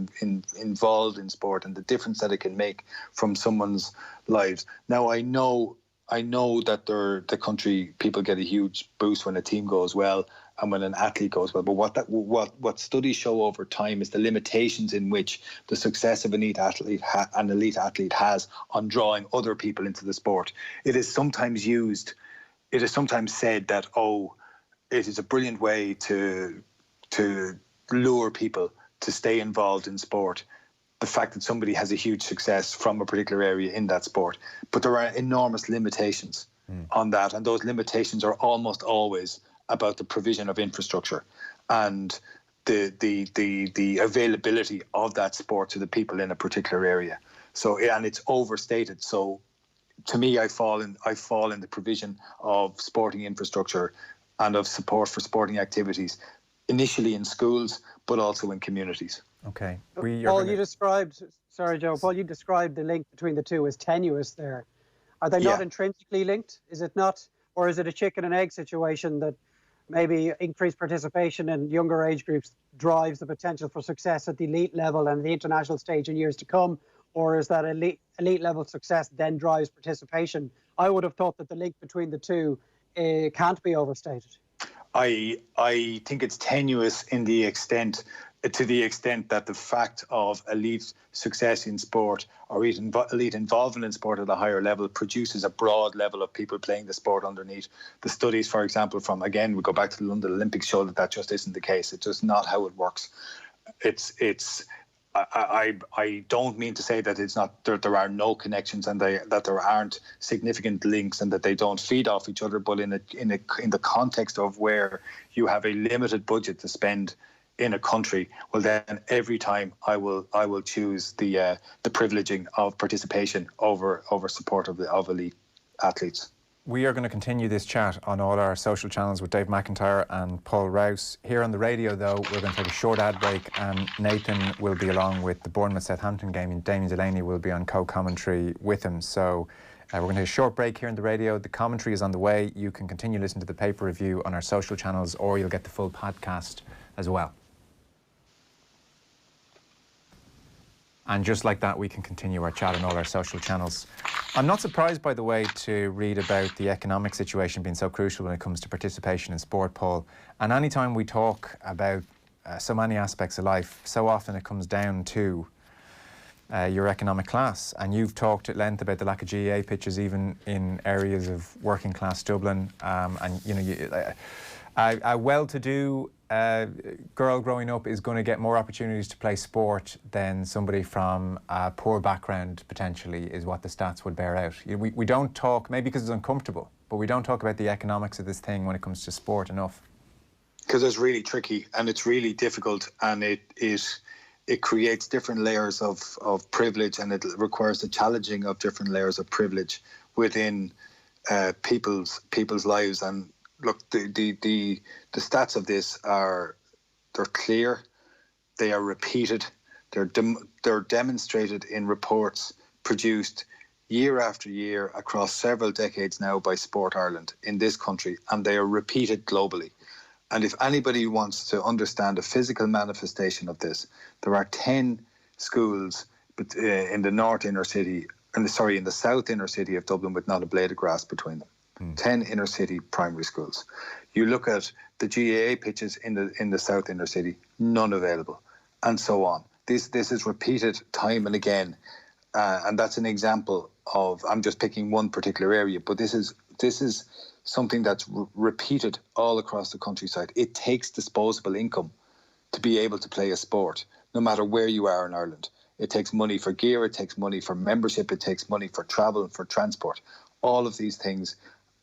S4: involved in sport and the difference that it can make from someone's lives. Now, I know that the country people get a huge boost when a team goes well, and when an athlete goes well. But what studies show over time is the limitations in which the success of an elite athlete has on drawing other people into the sport. It is sometimes said that, it is a brilliant way to lure people to stay involved in sport, the fact that somebody has a huge success from a particular area in that sport. But there are enormous limitations on that, and those limitations are almost always about the provision of infrastructure and the availability of that sport to the people in a particular area. So, and it's overstated. So to me, I fall in the provision of sporting infrastructure and of support for sporting activities, initially in schools, but also in communities.
S1: Okay.
S3: Paul, you described the link between the two as tenuous there. Are they not intrinsically linked? Is it not? Or is it a chicken and egg situation that maybe increased participation in younger age groups drives the potential for success at the elite level and the international stage in years to come? Or is that elite level success then drives participation? I would have thought that the link between the two can't be overstated.
S4: I think it's tenuous to the extent that the fact of elite success in sport or elite involvement in sport at a higher level produces a broad level of people playing the sport underneath. The studies, for example, we go back to the London Olympics, show that just isn't the case. It's just not how it works. I don't mean to say that it's not there are no connections and that there aren't significant links and that they don't feed off each other, but in the context of where you have a limited budget to spend in a country, well then every time I will choose the privileging of participation over support of elite athletes.
S1: We are going to continue this chat on all our social channels with Dave McIntyre and Paul Rouse. Here on the radio, though, we're going to take a short ad break, and Nathan will be along with the Bournemouth-Southampton game, and Damien Delaney will be on co-commentary with him. So we're going to take a short break here on the radio. The commentary is on the way. You can continue listening to the paper review on our social channels, or you'll get the full podcast as well. And just like that, we can continue our chat on all our social channels. I'm not surprised, by the way, to read about the economic situation being so crucial when it comes to participation in sport, Paul. And anytime we talk about so many aspects of life, so often it comes down to your economic class. And you've talked at length about the lack of GAA pitches even in areas of working class Dublin. And, you know, a well-to-do girl growing up is going to get more opportunities to play sport than somebody from a poor background, potentially, is what the stats would bear out. We don't talk, maybe because it's uncomfortable, but we don't talk about the economics of this thing when it comes to sport enough.
S4: Because it's really tricky and it's really difficult, and it creates different layers of privilege, and it requires the challenging of different layers of privilege within people's lives. And look, the stats of this they're clear, they are repeated, they're demonstrated in reports produced year after year across several decades now by Sport Ireland in this country, and they are repeated globally. And if anybody wants to understand a physical manifestation of this, there are 10 schools in the in the south inner city of Dublin with not a blade of grass between them. 10 inner city primary schools. You look at the GAA pitches in the south inner city, none available, and so on. This is repeated time and again, and that's an example of. I'm just picking one particular area, but this is something that's repeated all across the countryside. It takes disposable income to be able to play a sport, no matter where you are in Ireland. It takes money for gear, it takes money for membership, it takes money for travel and for transport. All of these things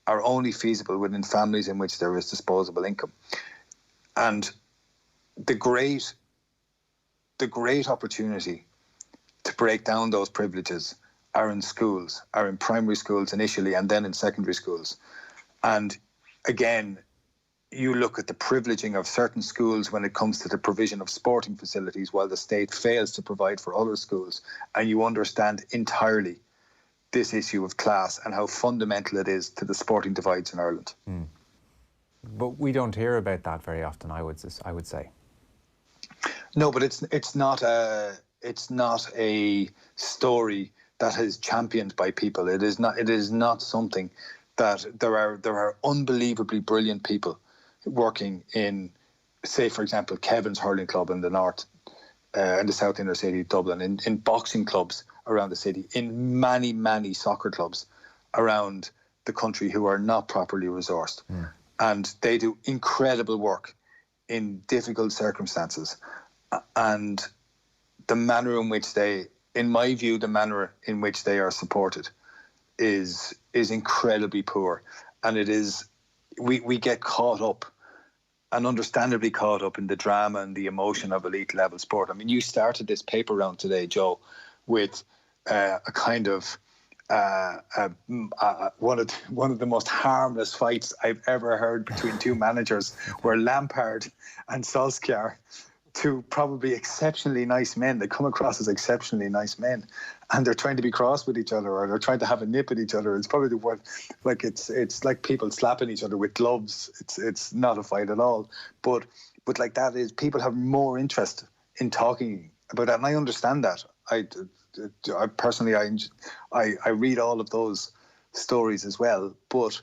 S4: are only feasible within families in which there is disposable income. And the great opportunity to break down those privileges are in schools, are in primary schools initially, and then in secondary schools. And again, you look at the privileging of certain schools when it comes to the provision of sporting facilities, while the state fails to provide for other schools, and you understand entirely this issue of class and how fundamental it is to the sporting divides in Ireland.
S1: But we don't hear about that very often, I would say.
S4: No, but it's not a story that is championed by people. It is not something that there are unbelievably brilliant people working in, say, for example, Kevin's Hurling Club in the north, in the south inner city of Dublin, in boxing clubs around the city, in many, many soccer clubs around the country who are not properly resourced. And they do incredible work in difficult circumstances. And the manner in which they, in my view, the manner in which they are supported is incredibly poor. And it is, we get caught up, and understandably caught up, in the drama and the emotion of elite level sport. I mean, you started this paper round today, Joe, with a kind of one of the most harmless fights I've ever heard between two managers, where Lampard and Solskjaer, two probably exceptionally nice men, they come across as exceptionally nice men, and they're trying to be cross with each other, or they're trying to have a nip at each other. It's probably the word, like it's like people slapping each other with gloves. It's not a fight at all, but like that is, people have more interest in talking about that, and I understand that. I personally, I read all of those stories as well, but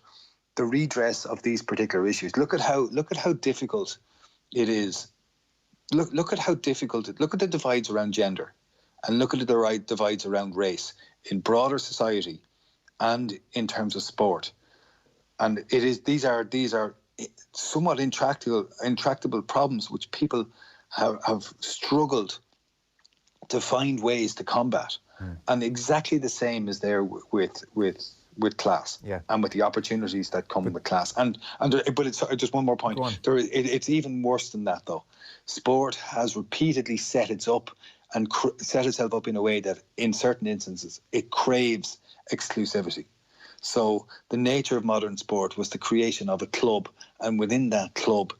S4: the redress of these particular issues, look at how difficult it is. Look at how difficult it. Look at the divides around gender, and look at the divides around race in broader society, and in terms of sport. And it is these are somewhat intractable problems which people have struggled to find ways to combat. And exactly the same is there with class, and with the opportunities that come with class. But it's just one more point. It's even worse than that, though. Sport has repeatedly set itself up in a way that, in certain instances, it craves exclusivity. So the nature of modern sport was the creation of a club, and within that club,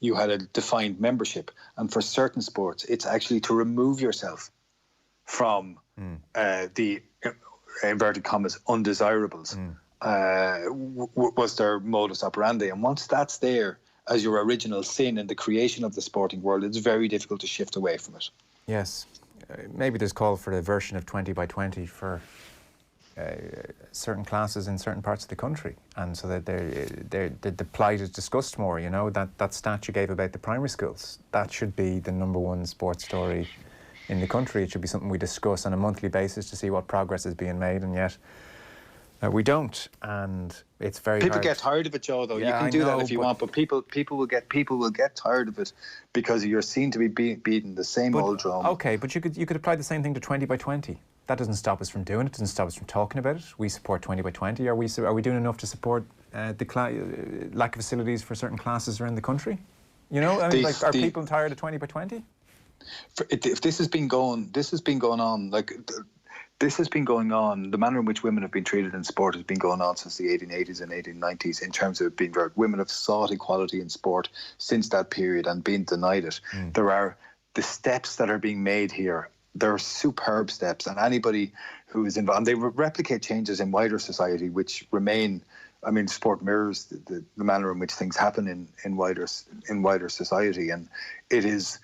S4: you had a defined membership. And for certain sports, it's actually to remove yourself from the inverted commas undesirables was their modus operandi. And once that's there as your original sin in the creation of the sporting world, it's very difficult to shift away from it. Yes.
S1: Maybe there's call for a version of 20 by 20 for certain classes in certain parts of the country, and so that the plight is discussed more. You know, that stat you gave about the primary schools, that should be the number one sports story in the country. It should be something we discuss on a monthly basis to see what progress is being made, and yet we don't. And it's very
S4: people
S1: hard.
S4: Get tired of it, Joe. Though you can do that if you want, but people will get tired of it because you're seen to be beating the same old drum.
S1: Okay, but you could apply the same thing to 20 by 20. That doesn't stop us from doing it. Doesn't stop us from talking about it. We support 20 by 20. Are we doing enough to support the lack of facilities for certain classes around the country? You know, I mean, are people tired of 20 by 20?
S4: If this has been going on. The manner in which women have been treated in sport has been going on since the 1880s and 1890s. In terms of being, women have sought equality in sport since that period and been denied it. There are the steps that are being made here. There are superb steps, and anybody who is involved, and they replicate changes in wider society, which remain. I mean, sport mirrors the manner in which things happen in wider society, and it is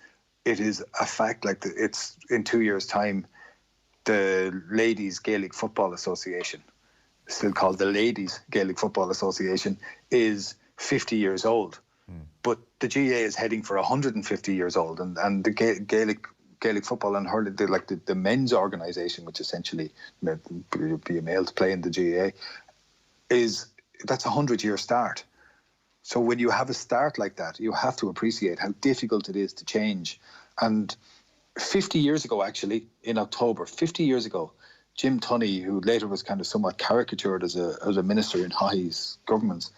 S4: a fact. Like it's in 2 years' time, the Ladies Gaelic Football Association, still called the Ladies Gaelic Football Association, is 50 years old. But the GA is heading for 150 years old, and the Gaelic football and hurling, the men's organisation, which essentially be a male to play in the GA, that's a 100-year start. So when you have a start like that, you have to appreciate how difficult it is to change. And 50 years ago, actually, in October, 50 years ago, Jim Tunney, who later was kind of somewhat caricatured as a minister in Haughey's governments,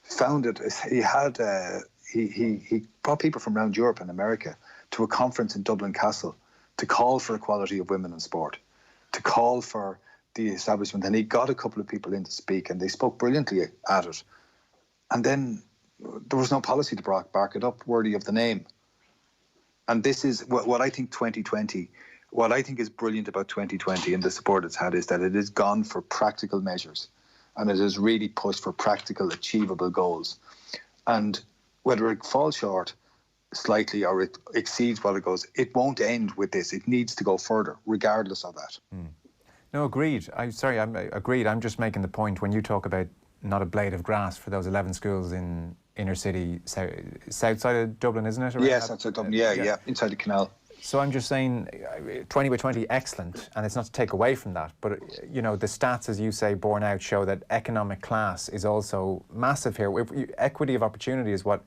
S4: founded. He brought people from around Europe and America to a conference in Dublin Castle to call for equality of women in sport, to call for the establishment. And he got a couple of people in to speak, and they spoke brilliantly at it. And then there was no policy to back it up worthy of the name. And this is what I think 2020, what I think is brilliant about 2020 and the support it's had, is that it has gone for practical measures, and it has really pushed for practical, achievable goals. And whether it falls short slightly or it exceeds what it goes, it won't end with this. It needs to go further, regardless of that.
S1: No, agreed. I'm agreed. I'm just making the point when you talk about not a blade of grass for those 11 schools in inner city, south side of Dublin, isn't it?
S4: Yes, outside Dublin. Yeah, inside the canal.
S1: So I'm just saying, 20 by 20, excellent, and it's not to take away from that, but you know, the stats, as you say, borne out, show that economic class is also massive here. Equity of opportunity is what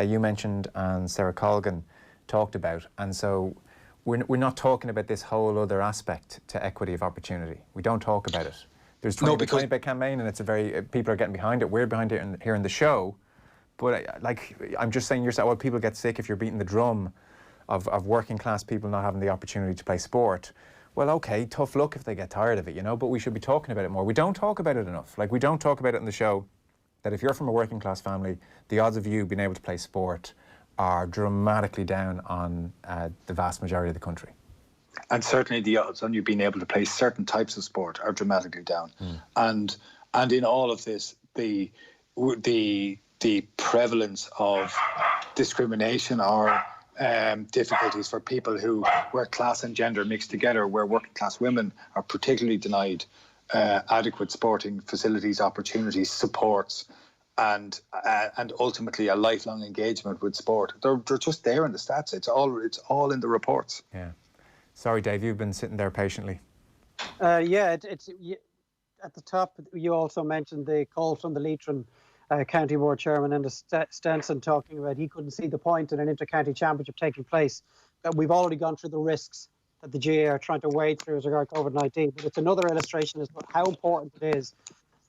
S1: you mentioned and Sarah Colgan talked about, and so we're not talking about this whole other aspect to equity of opportunity. We don't talk about it. There's 20 by 20 by campaign, and it's a very, people are getting behind it. We're behind it here in the show, but like I'm just saying, well, people get sick if you're beating the drum of working class people not having the opportunity to play sport. Well, okay, tough luck if they get tired of it, you know, but we should be talking about it more. We don't talk about it enough. Like, we don't talk about it in the show, that if you're from a working class family, the odds of you being able to play sport are dramatically down on the vast majority of the country.
S4: And certainly the odds on you being able to play certain types of sport are dramatically down. And in all of this, the prevalence of discrimination or difficulties for people where class and gender mixed together, where working class women are particularly denied adequate sporting facilities, opportunities, supports, and ultimately a lifelong engagement with sport. They're just there in the stats. It's all in the reports.
S1: Yeah. Sorry, Dave, you've been sitting there patiently.
S3: It's at the top. You also mentioned the call from the Leitrim County Board Chairman and Stenson talking about he couldn't see the point in an inter-county championship taking place. That we've already gone through the risks that the GAA are trying to wade through as regards COVID-19. But it's another illustration as to how important it is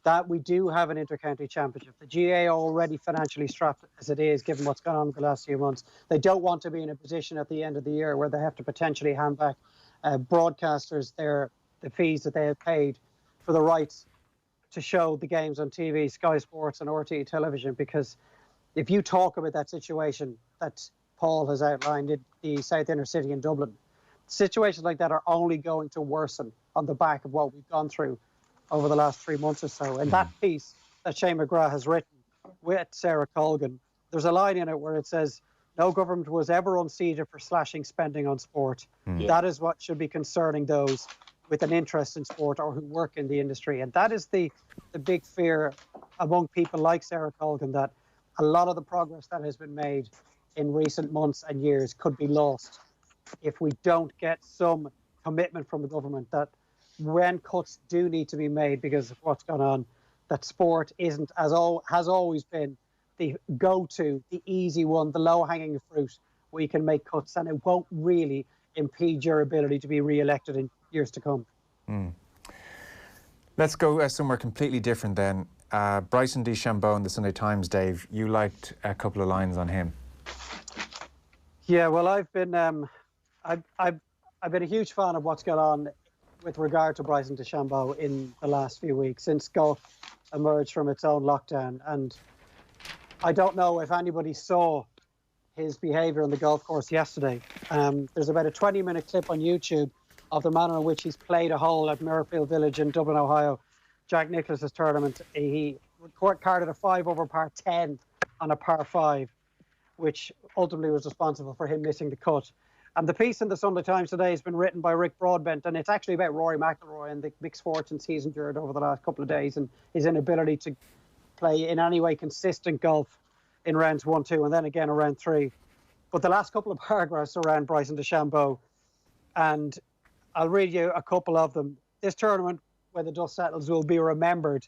S3: that we do have an inter-county championship. The GAA are already financially strapped as it is, given what's gone on in the last few months. They don't want to be in a position at the end of the year where they have to potentially hand back broadcasters the fees that they have paid for the rights to show the games on TV, Sky Sports and RTE Television, because if you talk about that situation that Paul has outlined in the South Inner City in Dublin, situations like that are only going to worsen on the back of what we've gone through over the last 3 months or so. And that piece that Shane McGrath has written with Sarah Colgan, there's a line in it where it says, no government was ever unseated for slashing spending on sport. That is what should be concerning those with an interest in sport or who work in the industry. And that is the big fear among people like Sarah Colgan, that a lot of the progress that has been made in recent months and years could be lost if we don't get some commitment from the government that when cuts do need to be made because of what's gone on, that sport isn't, has always been, the go-to, the easy one, the low-hanging fruit where you can make cuts, and it won't really impede your ability to be re-elected in years to come.
S1: Let's go somewhere completely different then. Bryson DeChambeau in the Sunday Times, Dave, you liked a couple of lines on him.
S3: Yeah, well, I've been a huge fan of what's gone on with regard to Bryson DeChambeau in the last few weeks since golf emerged from its own lockdown. And I don't know if anybody saw his behaviour on the golf course yesterday. There's about a 20-minute clip on YouTube of the manner in which he's played a hole at Muirfield Village in Dublin, Ohio, Jack Nicklaus's tournament. He carded a 5 over par 10 on a par 5, which ultimately was responsible for him missing the cut. And the piece in the Sunday Times today has been written by Rick Broadbent, and it's actually about Rory McIlroy and the misfortunes he's endured over the last couple of days and his inability to play in any way consistent golf in rounds 1, 2, and then again around 3. But the last couple of paragraphs around Bryson DeChambeau, and I'll read you a couple of them. This tournament, when the dust settles, will be remembered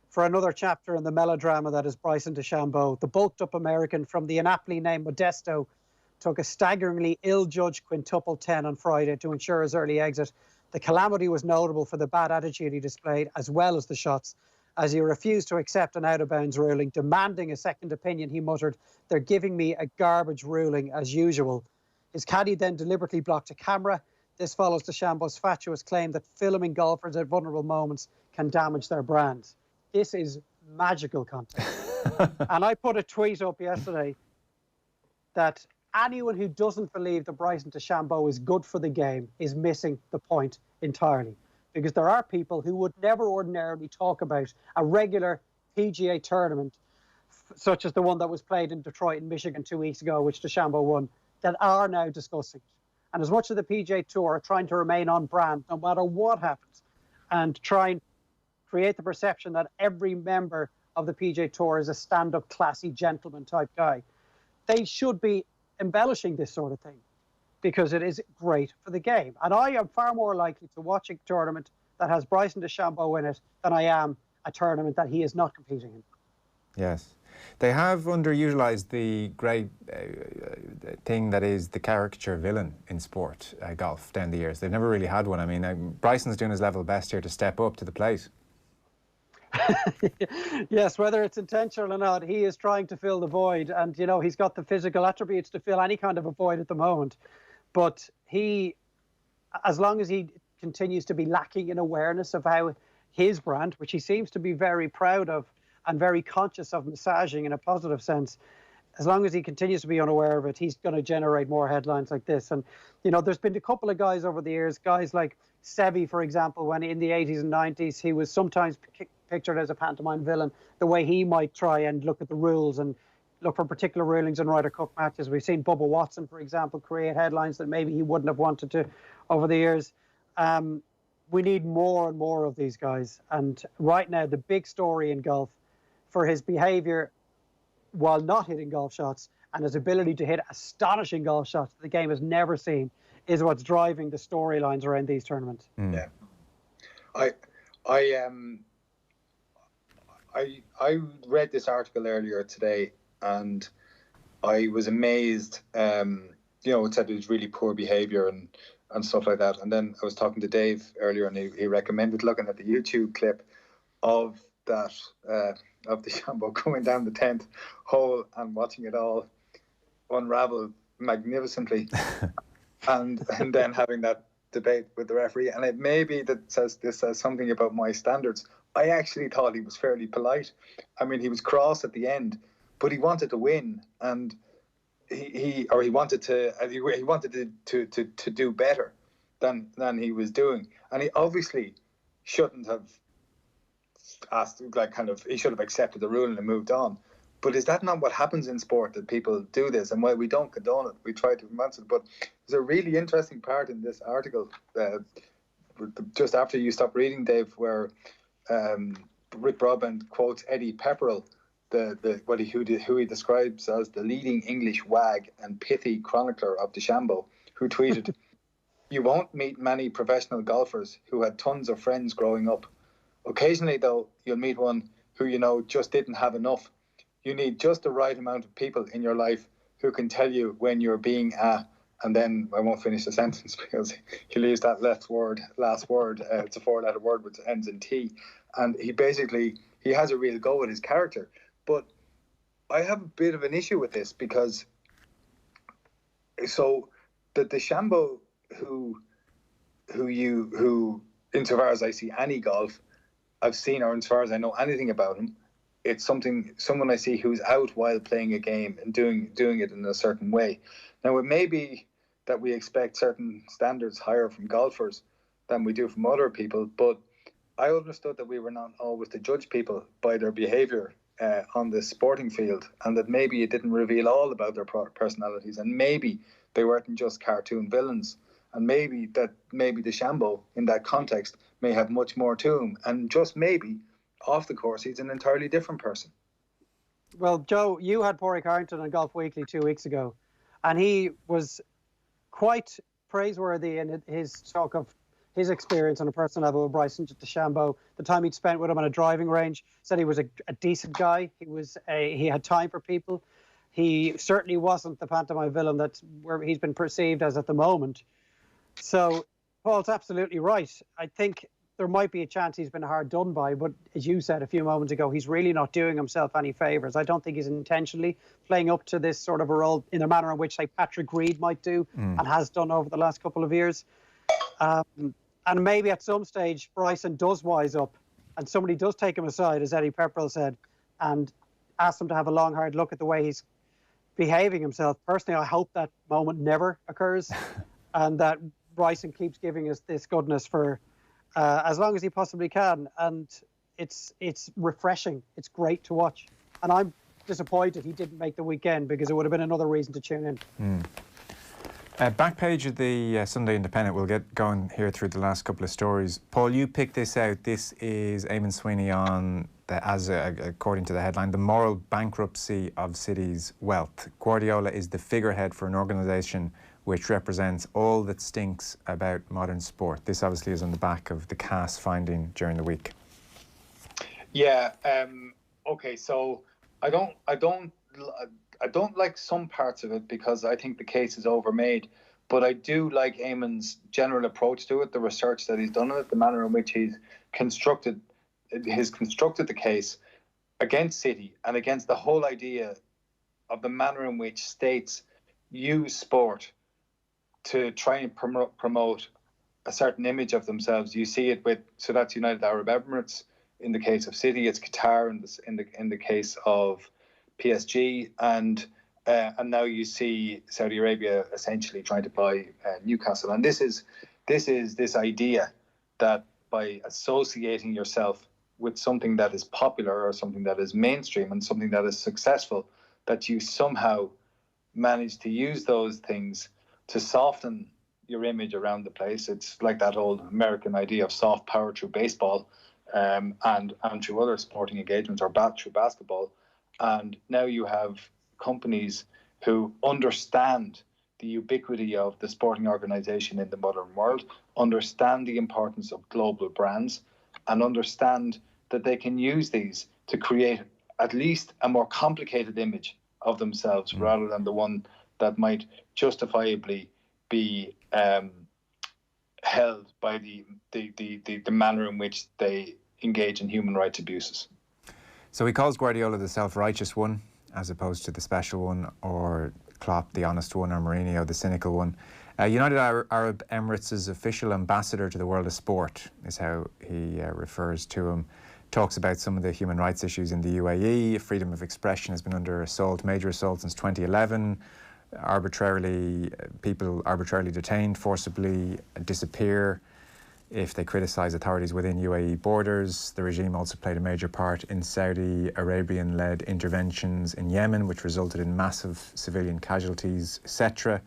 S3: for another chapter in the melodrama that is Bryson DeChambeau. The bulked-up American from the inaptly named Modesto took a staggeringly ill-judged quintuple 10 on Friday to ensure his early exit. The calamity was notable for the bad attitude he displayed, as well as the shots, as he refused to accept an out-of-bounds ruling. Demanding a second opinion, he muttered, "They're giving me a garbage ruling, as usual." His caddy then deliberately blocked a camera. This follows DeChambeau's fatuous claim that filming golfers at vulnerable moments can damage their brand. This is magical content. And I put a tweet up yesterday that anyone who doesn't believe that Bryson DeChambeau is good for the game is missing the point entirely. Because there are people who would never ordinarily talk about a regular PGA tournament, such as the one that was played in Detroit in Michigan 2 weeks ago, which DeChambeau won, that are now discussing it. And as much of the PGA Tour are trying to remain on brand, no matter what happens, and try and create the perception that every member of the PGA Tour as a stand-up, classy, gentleman type guy. They should be embellishing this sort of thing because it is great for the game. And I am far more likely to watch a tournament that has Bryson DeChambeau in it than I am a tournament that he is not competing in.
S1: Yes. They have underutilised the great thing that is the caricature villain in sport, golf, down the years. They've never really had one. I mean, Bryson's doing his level best here to step up to the plate.
S3: Yes, whether it's intentional or not, he is trying to fill the void. And, you know, he's got the physical attributes to fill any kind of a void at the moment. But he, as long as he continues to be lacking in awareness of how his brand, which he seems to be very proud of and very conscious of massaging in a positive sense, as long as he continues to be unaware of it, he's going to generate more headlines like this. And, you know, there's been a couple of guys over the years, guys like Sebi, for example, when in the 80s and 90s, he was sometimes pictured as a pantomime villain, the way he might try and look at the rules and look for particular rulings in Ryder Cup matches. We've seen Bubba Watson, for example, create headlines that maybe he wouldn't have wanted to over the years. We need more and more of these guys. And right now, the big story in golf for his behaviour while not hitting golf shots and his ability to hit astonishing golf shots that the game has never seen is what's driving the storylines around these tournaments.
S4: Yeah. I read this article earlier today and I was amazed. You know, it said it was really poor behaviour and stuff like that. And then I was talking to Dave earlier and he recommended looking at the YouTube clip of that, of the shambo going down the 10th hole and watching it all unravel magnificently. and then having that debate with the referee. And it may be that this says something about my standards. I actually thought he was fairly polite. I mean, he was cross at the end, but he wanted to win, and he wanted to do better than he was doing, and he obviously shouldn't have asked, he should have accepted the ruling and moved on. But is that not what happens in sport, that people do this? And while we don't condone it, we try to advance it. But there's a really interesting part in this article, just after you stop reading, Dave, where Rick Broadbent quotes Eddie Pepperell, who he describes as the leading English wag and pithy chronicler of the shambo, who tweeted, "You won't meet many professional golfers who had tons of friends growing up. Occasionally, though, you'll meet one who, you know, just didn't have enough. You need just the right amount of people in your life who can tell you when you're being and then I won't finish the sentence because he leaves that last word. It's a 4-letter word which ends in T. And he has a real go at his character. But I have a bit of an issue with this because so the DeChambeau who insofar as I see any golf I've seen, or as far as I know anything about him, it's someone I see who's out while playing a game and doing it in a certain way. Now, it may be that we expect certain standards higher from golfers than we do from other people, but I understood that we were not always to judge people by their behaviour on the sporting field, and that maybe it didn't reveal all about their personalities, and maybe they weren't just cartoon villains, and maybe the shambo in that context may have much more to him, and just maybe off the course he's an entirely different person.
S3: Well, Joe, you had Pádraig Harrington on Golf Weekly 2 weeks ago, and he was quite praiseworthy in his talk of his experience on a personal level with Bryson DeChambeau, the time he'd spent with him on a driving range. Said he was a decent guy. He had time for people. He certainly wasn't the pantomime villain that's where he's been perceived as at the moment. So Paul's absolutely right. I think there might be a chance he's been hard done by, but as you said a few moments ago, he's really not doing himself any favours. I don't think he's intentionally playing up to this sort of a role in a manner in which, say, Patrick Reed might do and has done over the last couple of years. And maybe at some stage, Bryson does wise up and somebody does take him aside, as Eddie Pepperell said, and ask him to have a long, hard look at the way he's behaving himself. Personally, I hope that moment never occurs and that Bryson keeps giving us this goodness for as long as he possibly can. And it's refreshing. It's great to watch. And I'm disappointed he didn't make the weekend because it would have been another reason to tune in.
S1: Back page of the Sunday Independent. We'll get going here through the last couple of stories. Paul, you picked this out. This is Eamon Sweeney on, according to the headline, the moral bankruptcy of City's wealth. Guardiola is the figurehead for an organisation which represents all that stinks about modern sport. This obviously is on the back of the CAS finding during the week.
S2: Yeah. Okay. So I don't like some parts of it because I think the case is overmade, but I do like Eamon's general approach to it, the research that he's done on it, the manner in which he's constructed the case against City and against the whole idea of the manner in which states use sport to try and promote a certain image of themselves. You see it so that's United Arab Emirates in the case of City, it's Qatar in the case of PSG, and now you see Saudi Arabia essentially trying to buy Newcastle. And this is this idea that by associating yourself with something that is popular or something that is mainstream and something that is successful, that you somehow manage to use those things to soften your image around the place. It's like that old American idea of soft power through baseball and through other sporting engagements, or through basketball. And now you have companies who understand the ubiquity of the sporting organisation in the modern world, understand the importance of global brands, and understand that they can use these to create at least a more complicated image of themselves rather than the one that might justifiably be held by the manner in which they engage in human rights abuses.
S1: So he calls Guardiola the self-righteous one, as opposed to the special one, or Klopp the honest one, or Mourinho the cynical one. United Arab Emirates' official ambassador to the world of sport is how he refers to him. Talks about some of the human rights issues in the UAE. Freedom of expression has been under assault, major assault, since 2011. People arbitrarily detained, forcibly disappear if they criticise authorities within UAE borders. The regime also played a major part in Saudi Arabian-led interventions in Yemen, which resulted in massive civilian casualties, etc.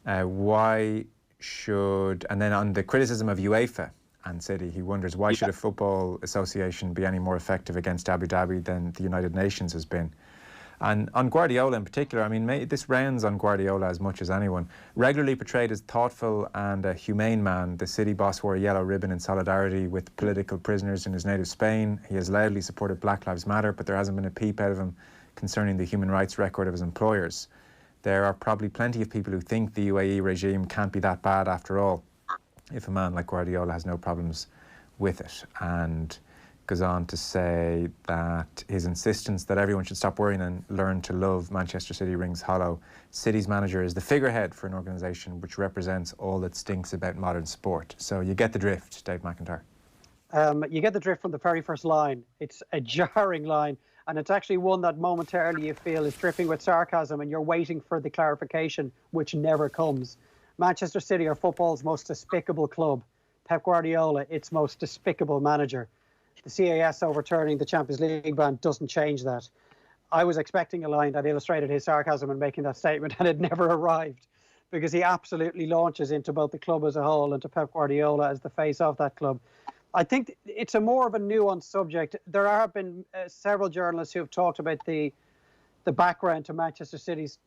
S1: And then on the criticism of UEFA and City, he wonders why should a football association be any more effective against Abu Dhabi than the United Nations has been. And on Guardiola in particular, I mean, this rounds on Guardiola as much as anyone. Regularly portrayed as thoughtful and a humane man, the City boss wore a yellow ribbon in solidarity with political prisoners in his native Spain. He has loudly supported Black Lives Matter, but there hasn't been a peep out of him concerning the human rights record of his employers. There are probably plenty of people who think the UAE regime can't be that bad after all, if a man like Guardiola has no problems with it. And goes on to say that his insistence that everyone should stop worrying and learn to love Manchester City rings hollow. City's manager is the figurehead for an organisation which represents all that stinks about modern sport. So you get the drift, Dave McIntyre.
S3: You get the drift from the very first line. It's a jarring line, and it's actually one that momentarily you feel is dripping with sarcasm, and you're waiting for the clarification, which never comes. Manchester City are football's most despicable club. Pep Guardiola, its most despicable manager. The CAS overturning the Champions League ban doesn't change that. I was expecting a line that illustrated his sarcasm in making that statement, and it never arrived, because he absolutely launches into both the club as a whole and to Pep Guardiola as the face of that club. I think it's a more of a nuanced subject. There have been several journalists who have talked about the background to Manchester City's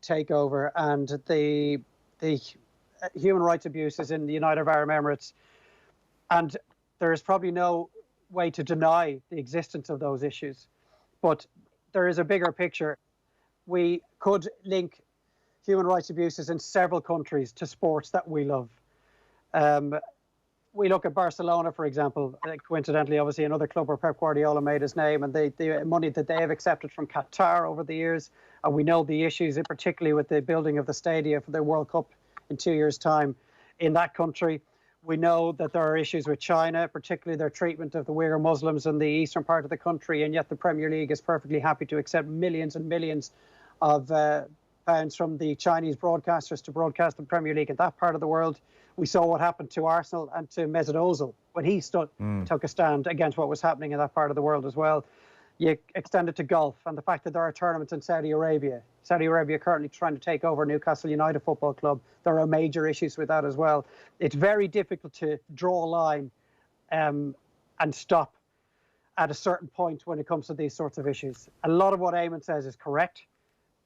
S3: takeover and the human rights abuses in the United Arab Emirates. And there is probably no way to deny the existence of those issues. But there is a bigger picture. We could link human rights abuses in several countries to sports that we love. We look at Barcelona, for example, coincidentally, obviously another club where Pep Guardiola made his name, and the money that they have accepted from Qatar over the years. And we know the issues, particularly with the building of the stadia for the World Cup in 2 years' time in that country. We know that there are issues with China, particularly their treatment of the Uyghur Muslims in the eastern part of the country, and yet the Premier League is perfectly happy to accept millions and millions of pounds from the Chinese broadcasters to broadcast the Premier League in that part of the world. We saw what happened to Arsenal and to Mesut Ozil when he took a stand against what was happening in that part of the world as well. You extend it to golf and the fact that there are tournaments in Saudi Arabia. Saudi Arabia currently trying to take over Newcastle United Football Club. There are major issues with that as well. It's very difficult to draw a line and stop at a certain point when it comes to these sorts of issues. A lot of what Eamon says is correct,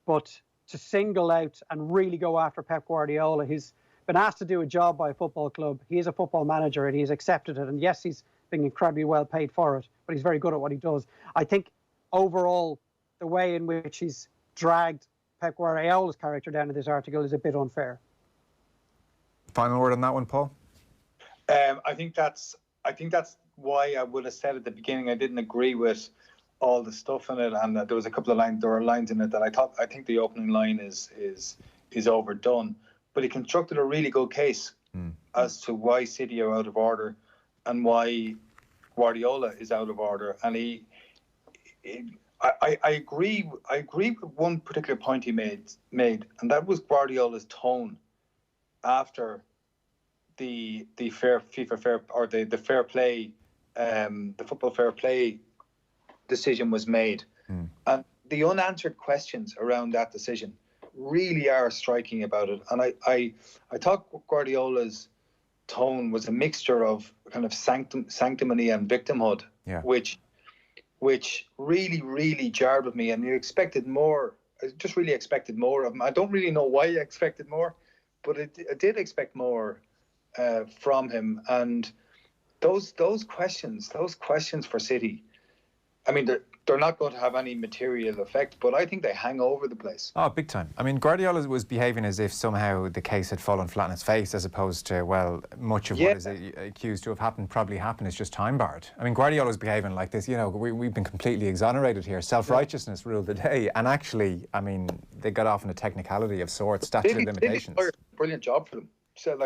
S3: but to single out and really go after Pep Guardiola, who's been asked to do a job by a football club. He is a football manager and he's accepted it. And yes, he's been incredibly well paid for it, but he's very good at what he does. I think overall, the way in which he's dragged Pep Guardiola's character down in this article is a bit unfair.
S1: Final word on that one, Paul?
S4: I think that's why I would have said at the beginning I didn't agree with all the stuff in it, and there was a couple of lines. There were lines in it that I think the opening line is overdone. But he constructed a really good case as to why City are out of order and why Guardiola is out of order. And I agree with one particular point he made, and that was Guardiola's tone after the football fair play decision was made, and the unanswered questions around that decision really are striking about it. And I thought Guardiola's tone was a mixture of kind of sanctimony and victimhood, which really, really jarred with me. And you expected more. I just really expected more of him. I don't really know why I expected more, but I did expect more from him. And those questions for City, I mean, they're not going to have any material effect, but I think they hang over the place.
S1: Oh, big time. I mean, Guardiola was behaving as if somehow the case had fallen flat on its face, as opposed to, well, much of what is accused to have happened probably happened. It's just time barred. I mean, Guardiola's behaving like this, we've been completely exonerated here. Self-righteousness ruled the day. And actually, I mean, they got off on a technicality of sorts, statute of limitations.
S4: Brilliant job for them. So,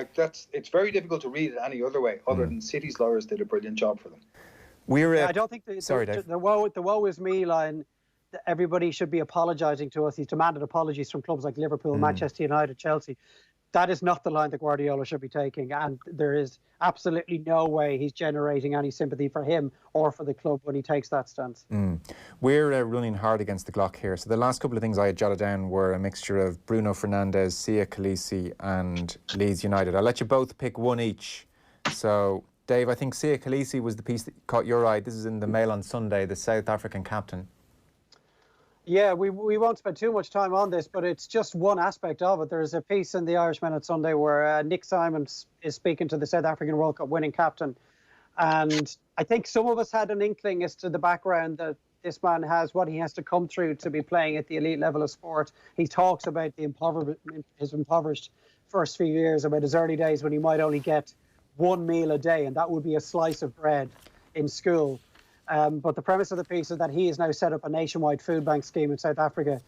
S4: it's very difficult to read it any other way, other than City's lawyers did a brilliant job for them.
S1: I
S3: don't think
S1: the
S3: woe is me line, everybody should be apologising to us. He's demanded apologies from clubs like Liverpool, Manchester United, Chelsea. That is not the line that Guardiola should be taking, and there is absolutely no way he's generating any sympathy for him or for the club when he takes that stance.
S1: We're running hard against the clock here. So the last couple of things I had jotted down were a mixture of Bruno Fernandes, Sia Khaleesi and Leeds United. I'll let you both pick one each. So, Dave, I think Sia Khaleesi was the piece that caught your eye. This is in the Mail on Sunday, the South African captain.
S3: Yeah, we won't spend too much time on this, but it's just one aspect of it. There's a piece in the Irish Mail on Sunday where Nick Simons is speaking to the South African World Cup winning captain. And I think some of us had an inkling as to the background that this man has, what he has to come through to be playing at the elite level of sport. He talks about his impoverished first few years, about his early days when he might only get one meal a day, and that would be a slice of bread in school. But the premise of the piece is that he has now set up a nationwide food bank scheme in South Africa.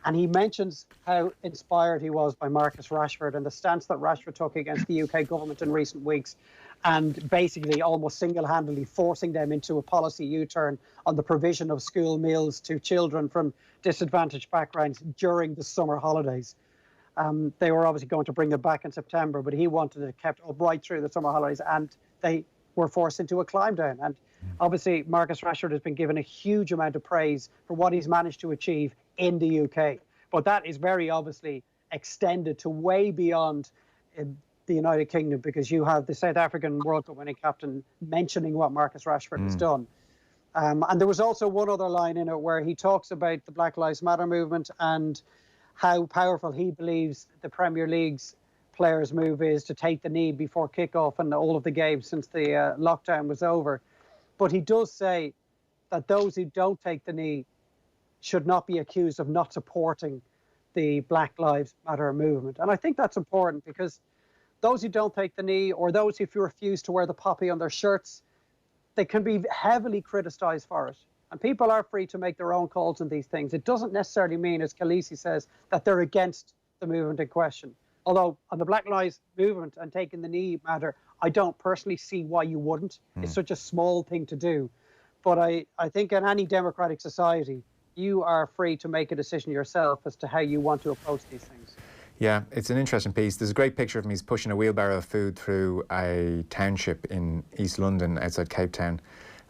S3: And he mentions how inspired he was by Marcus Rashford and the stance that Rashford took against the UK government in recent weeks, and basically almost single-handedly forcing them into a policy U-turn on the provision of school meals to children from disadvantaged backgrounds during the summer holidays. They were obviously going to bring it back in September, but he wanted it kept up right through the summer holidays, and they were forced into a climb down. And obviously, Marcus Rashford has been given a huge amount of praise for what he's managed to achieve in the UK. But that is very obviously extended to way beyond the United Kingdom, because you have the South African World Cup winning captain mentioning what Marcus Rashford has done. And there was also one other line in it where he talks about the Black Lives Matter movement and how powerful he believes the Premier League's players' move is to take the knee before kickoff in all of the games since the lockdown was over. But he does say that those who don't take the knee should not be accused of not supporting the Black Lives Matter movement. And I think that's important, because those who don't take the knee, or those who refuse to wear the poppy on their shirts, they can be heavily criticised for it. And people are free to make their own calls on these things. It doesn't necessarily mean, as Khaleesi says, that they're against the movement in question. Although on the Black Lives movement and taking the knee matter, I don't personally see why you wouldn't. It's such a small thing to do. But I think in any democratic society, you are free to make a decision yourself as to how you want to approach these things.
S1: Yeah, it's an interesting piece. There's a great picture of him. He's pushing a wheelbarrow of food through a township in East London outside Cape Town.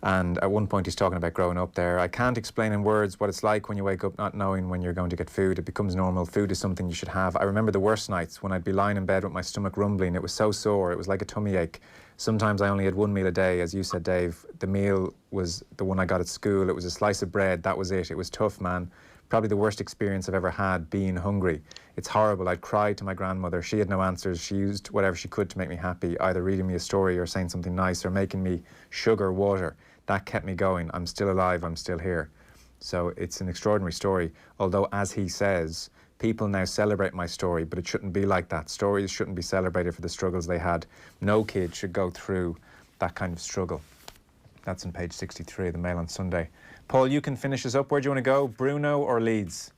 S1: And at one point he's talking about growing up there. I can't explain in words what it's like when you wake up not knowing when you're going to get food. It becomes normal. Food is something you should have. I remember the worst nights when I'd be lying in bed with my stomach rumbling. It was so sore. It was like a tummy ache. Sometimes I only had one meal a day. As you said, Dave, the meal was the one I got at school. It was a slice of bread. That was it. It was tough, man. Probably the worst experience I've ever had being hungry. It's horrible. I'd cry to my grandmother. She had no answers. She used whatever she could to make me happy, either reading me a story or saying something nice or making me sugar water. That kept me going. I'm still alive. I'm still here. So it's an extraordinary story. Although, as he says, people now celebrate my story, but it shouldn't be like that. Stories shouldn't be celebrated for the struggles they had. No kid should go through that kind of struggle. That's on page 63 of the Mail on Sunday. Paul, you can finish us up. Where do you want to go? Bruno or Leeds?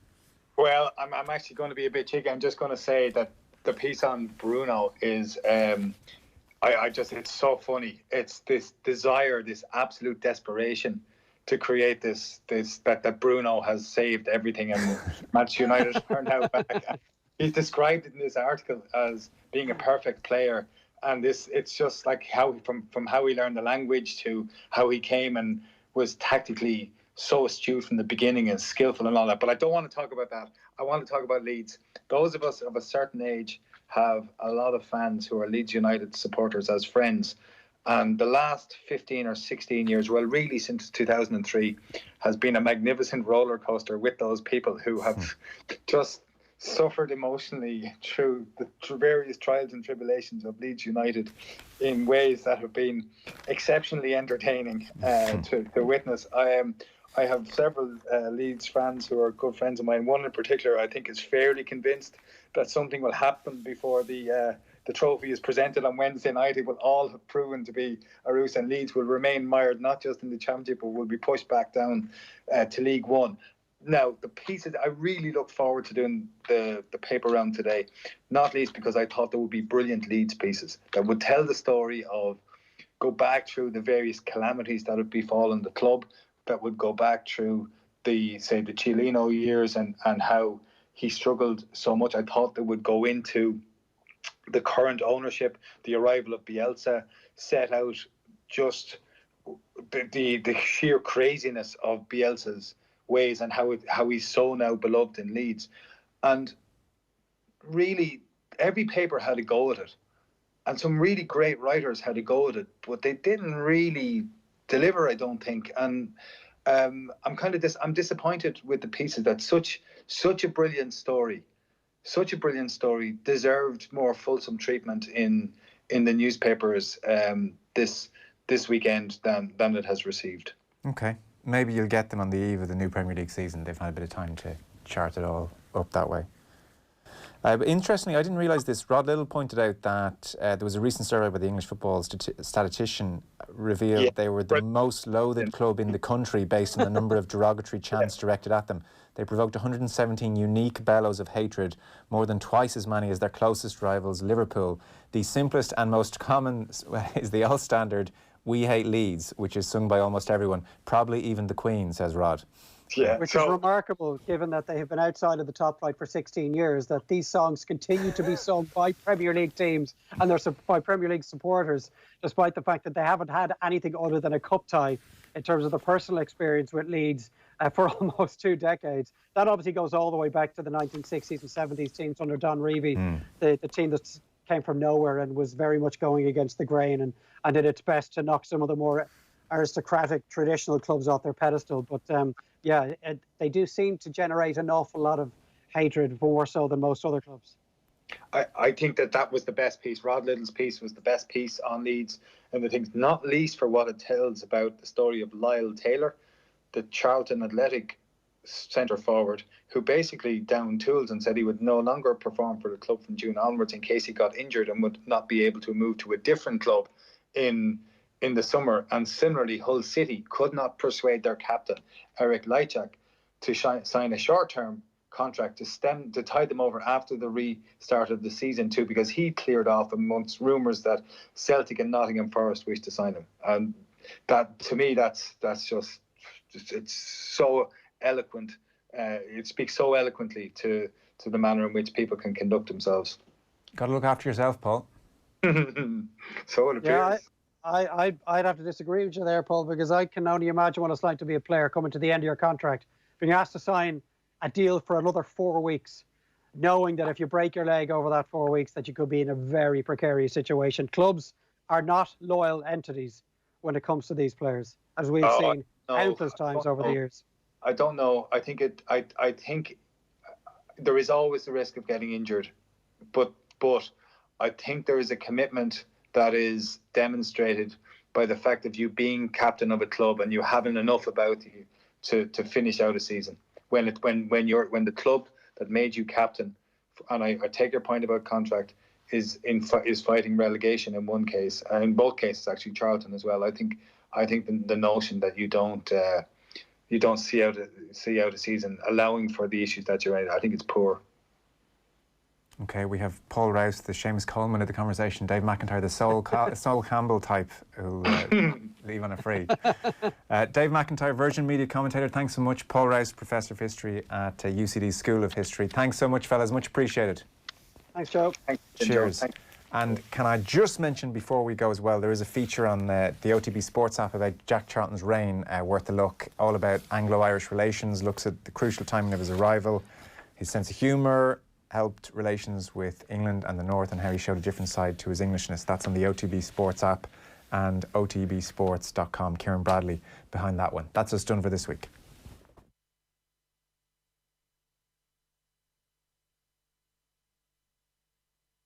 S4: Well, I'm actually going to be a bit cheeky. I'm just going to say that the piece on Bruno is, it's so funny. It's this desire, this absolute desperation to create that Bruno has saved everything and Manchester United are now back. He's described in this article as being a perfect player. And it's just like how from how he learned the language to how he came and was tactically so astute from the beginning and skillful and all that. But I don't want to talk about that. I want to talk about Leeds. Those of us of a certain age have a lot of fans who are Leeds United supporters as friends. And the last 15 or 16 years, well, really since 2003, has been a magnificent roller coaster with those people who have just suffered emotionally through the various trials and tribulations of Leeds United in ways that have been exceptionally entertaining to witness. I have several Leeds fans who are good friends of mine. One in particular, I think, is fairly convinced that something will happen before the trophy is presented on Wednesday night. It will all have proven to be a ruse, and Leeds will remain mired not just in the Championship, but will be pushed back down to League One. Now, the pieces, I really look forward to doing the paper round today, not least because I thought there would be brilliant Leeds pieces that would tell the story of, go back through the various calamities that have befallen the club, that would go back through the Chileno years and how he struggled so much. I thought they would go into the current ownership, the arrival of Bielsa, set out just the sheer craziness of Bielsa's ways and how he's so now beloved in Leeds. And really, every paper had a go at it. And some really great writers had a go at it, but they didn't really deliver, I don't think. And I'm disappointed with the pieces that such a brilliant story deserved more fulsome treatment in the newspapers this weekend than it has received.
S1: Okay. Maybe you'll get them on the eve of the new Premier League season. They've had a bit of time to chart it all up that way. But interestingly, I didn't realise this. Rod Little pointed out that there was a recent survey by the English football statistician revealed they were the most loathed club in the country based on the number of derogatory chants directed at them. They provoked 117 unique bellows of hatred, more than twice as many as their closest rivals, Liverpool. The simplest and most common is the all-standard "We Hate Leeds," which is sung by almost everyone, probably even the Queen, says Rod.
S3: Yeah, which is remarkable, given that they have been outside of the top flight for 16 years, that these songs continue to be sung by Premier League teams and by Premier League supporters, despite the fact that they haven't had anything other than a cup tie in terms of the personal experience with Leeds for almost 2 decades. That obviously goes all the way back to the 1960s and 70s teams under Don Revie, the team that came from nowhere and was very much going against the grain and did its best to knock some of the more aristocratic traditional clubs off their pedestal. But they do seem to generate an awful lot of hatred, more so than most other clubs.
S4: I think that was the best piece. Rod Little's piece was the best piece on Leeds and the things, not least for what it tells about the story of Lyle Taylor, the Charlton Athletic centre forward, who basically down tools and said he would no longer perform for the club from June onwards in case he got injured and would not be able to move to a different club in the summer. And similarly, Hull City could not persuade their captain, Eric Lychak, to sign a short-term contract to tide them over after the restart of the season too, because he cleared off amongst rumours that Celtic and Nottingham Forest wished to sign him. And that, to me, that's just, it's so eloquent. It speaks so eloquently to the manner in which people can conduct themselves.
S1: Got to look after yourself, Paul.
S4: So it appears.
S3: Yeah, I'd have to disagree with you there, Paul, because I can only imagine what it's like to be a player coming to the end of your contract, being asked to sign a deal for another 4 weeks, knowing that if you break your leg over that 4 weeks, that you could be in a very precarious situation. Clubs are not loyal entities when it comes to these players, as we've seen countless times over the years.
S2: I don't know. I think there is always the risk of getting injured, but I think there is a commitment that is demonstrated by the fact of you being captain of a club and you having enough about you to finish out a season. When the club that made you captain, and I take your point about contract, is fighting relegation in one case, and in both cases actually Charlton as well. I think the notion that you don't see out a season, allowing for the issues that you're in, I think it's poor.
S1: Okay, we have Paul Rouse, the Seamus Coleman of the conversation, Dave McIntyre, the Sol Campbell type, who'll leave on a free. Dave McIntyre, Virgin Media commentator, thanks so much. Paul Rouse, Professor of History at UCD's School of History. Thanks so much, fellas, much appreciated.
S3: Thanks, Joe.
S1: Cheers.
S2: Thanks.
S1: And can I just mention before we go as well, there is a feature on the OTB Sports app about Jack Charlton's reign, worth a look, all about Anglo-Irish relations, looks at the crucial timing of his arrival, his sense of humour, helped relations with England and the North, and how he showed a different side to his Englishness. That's on the OTB Sports app and otbsports.com. Kieran Bradley behind that one. That's us done for this week.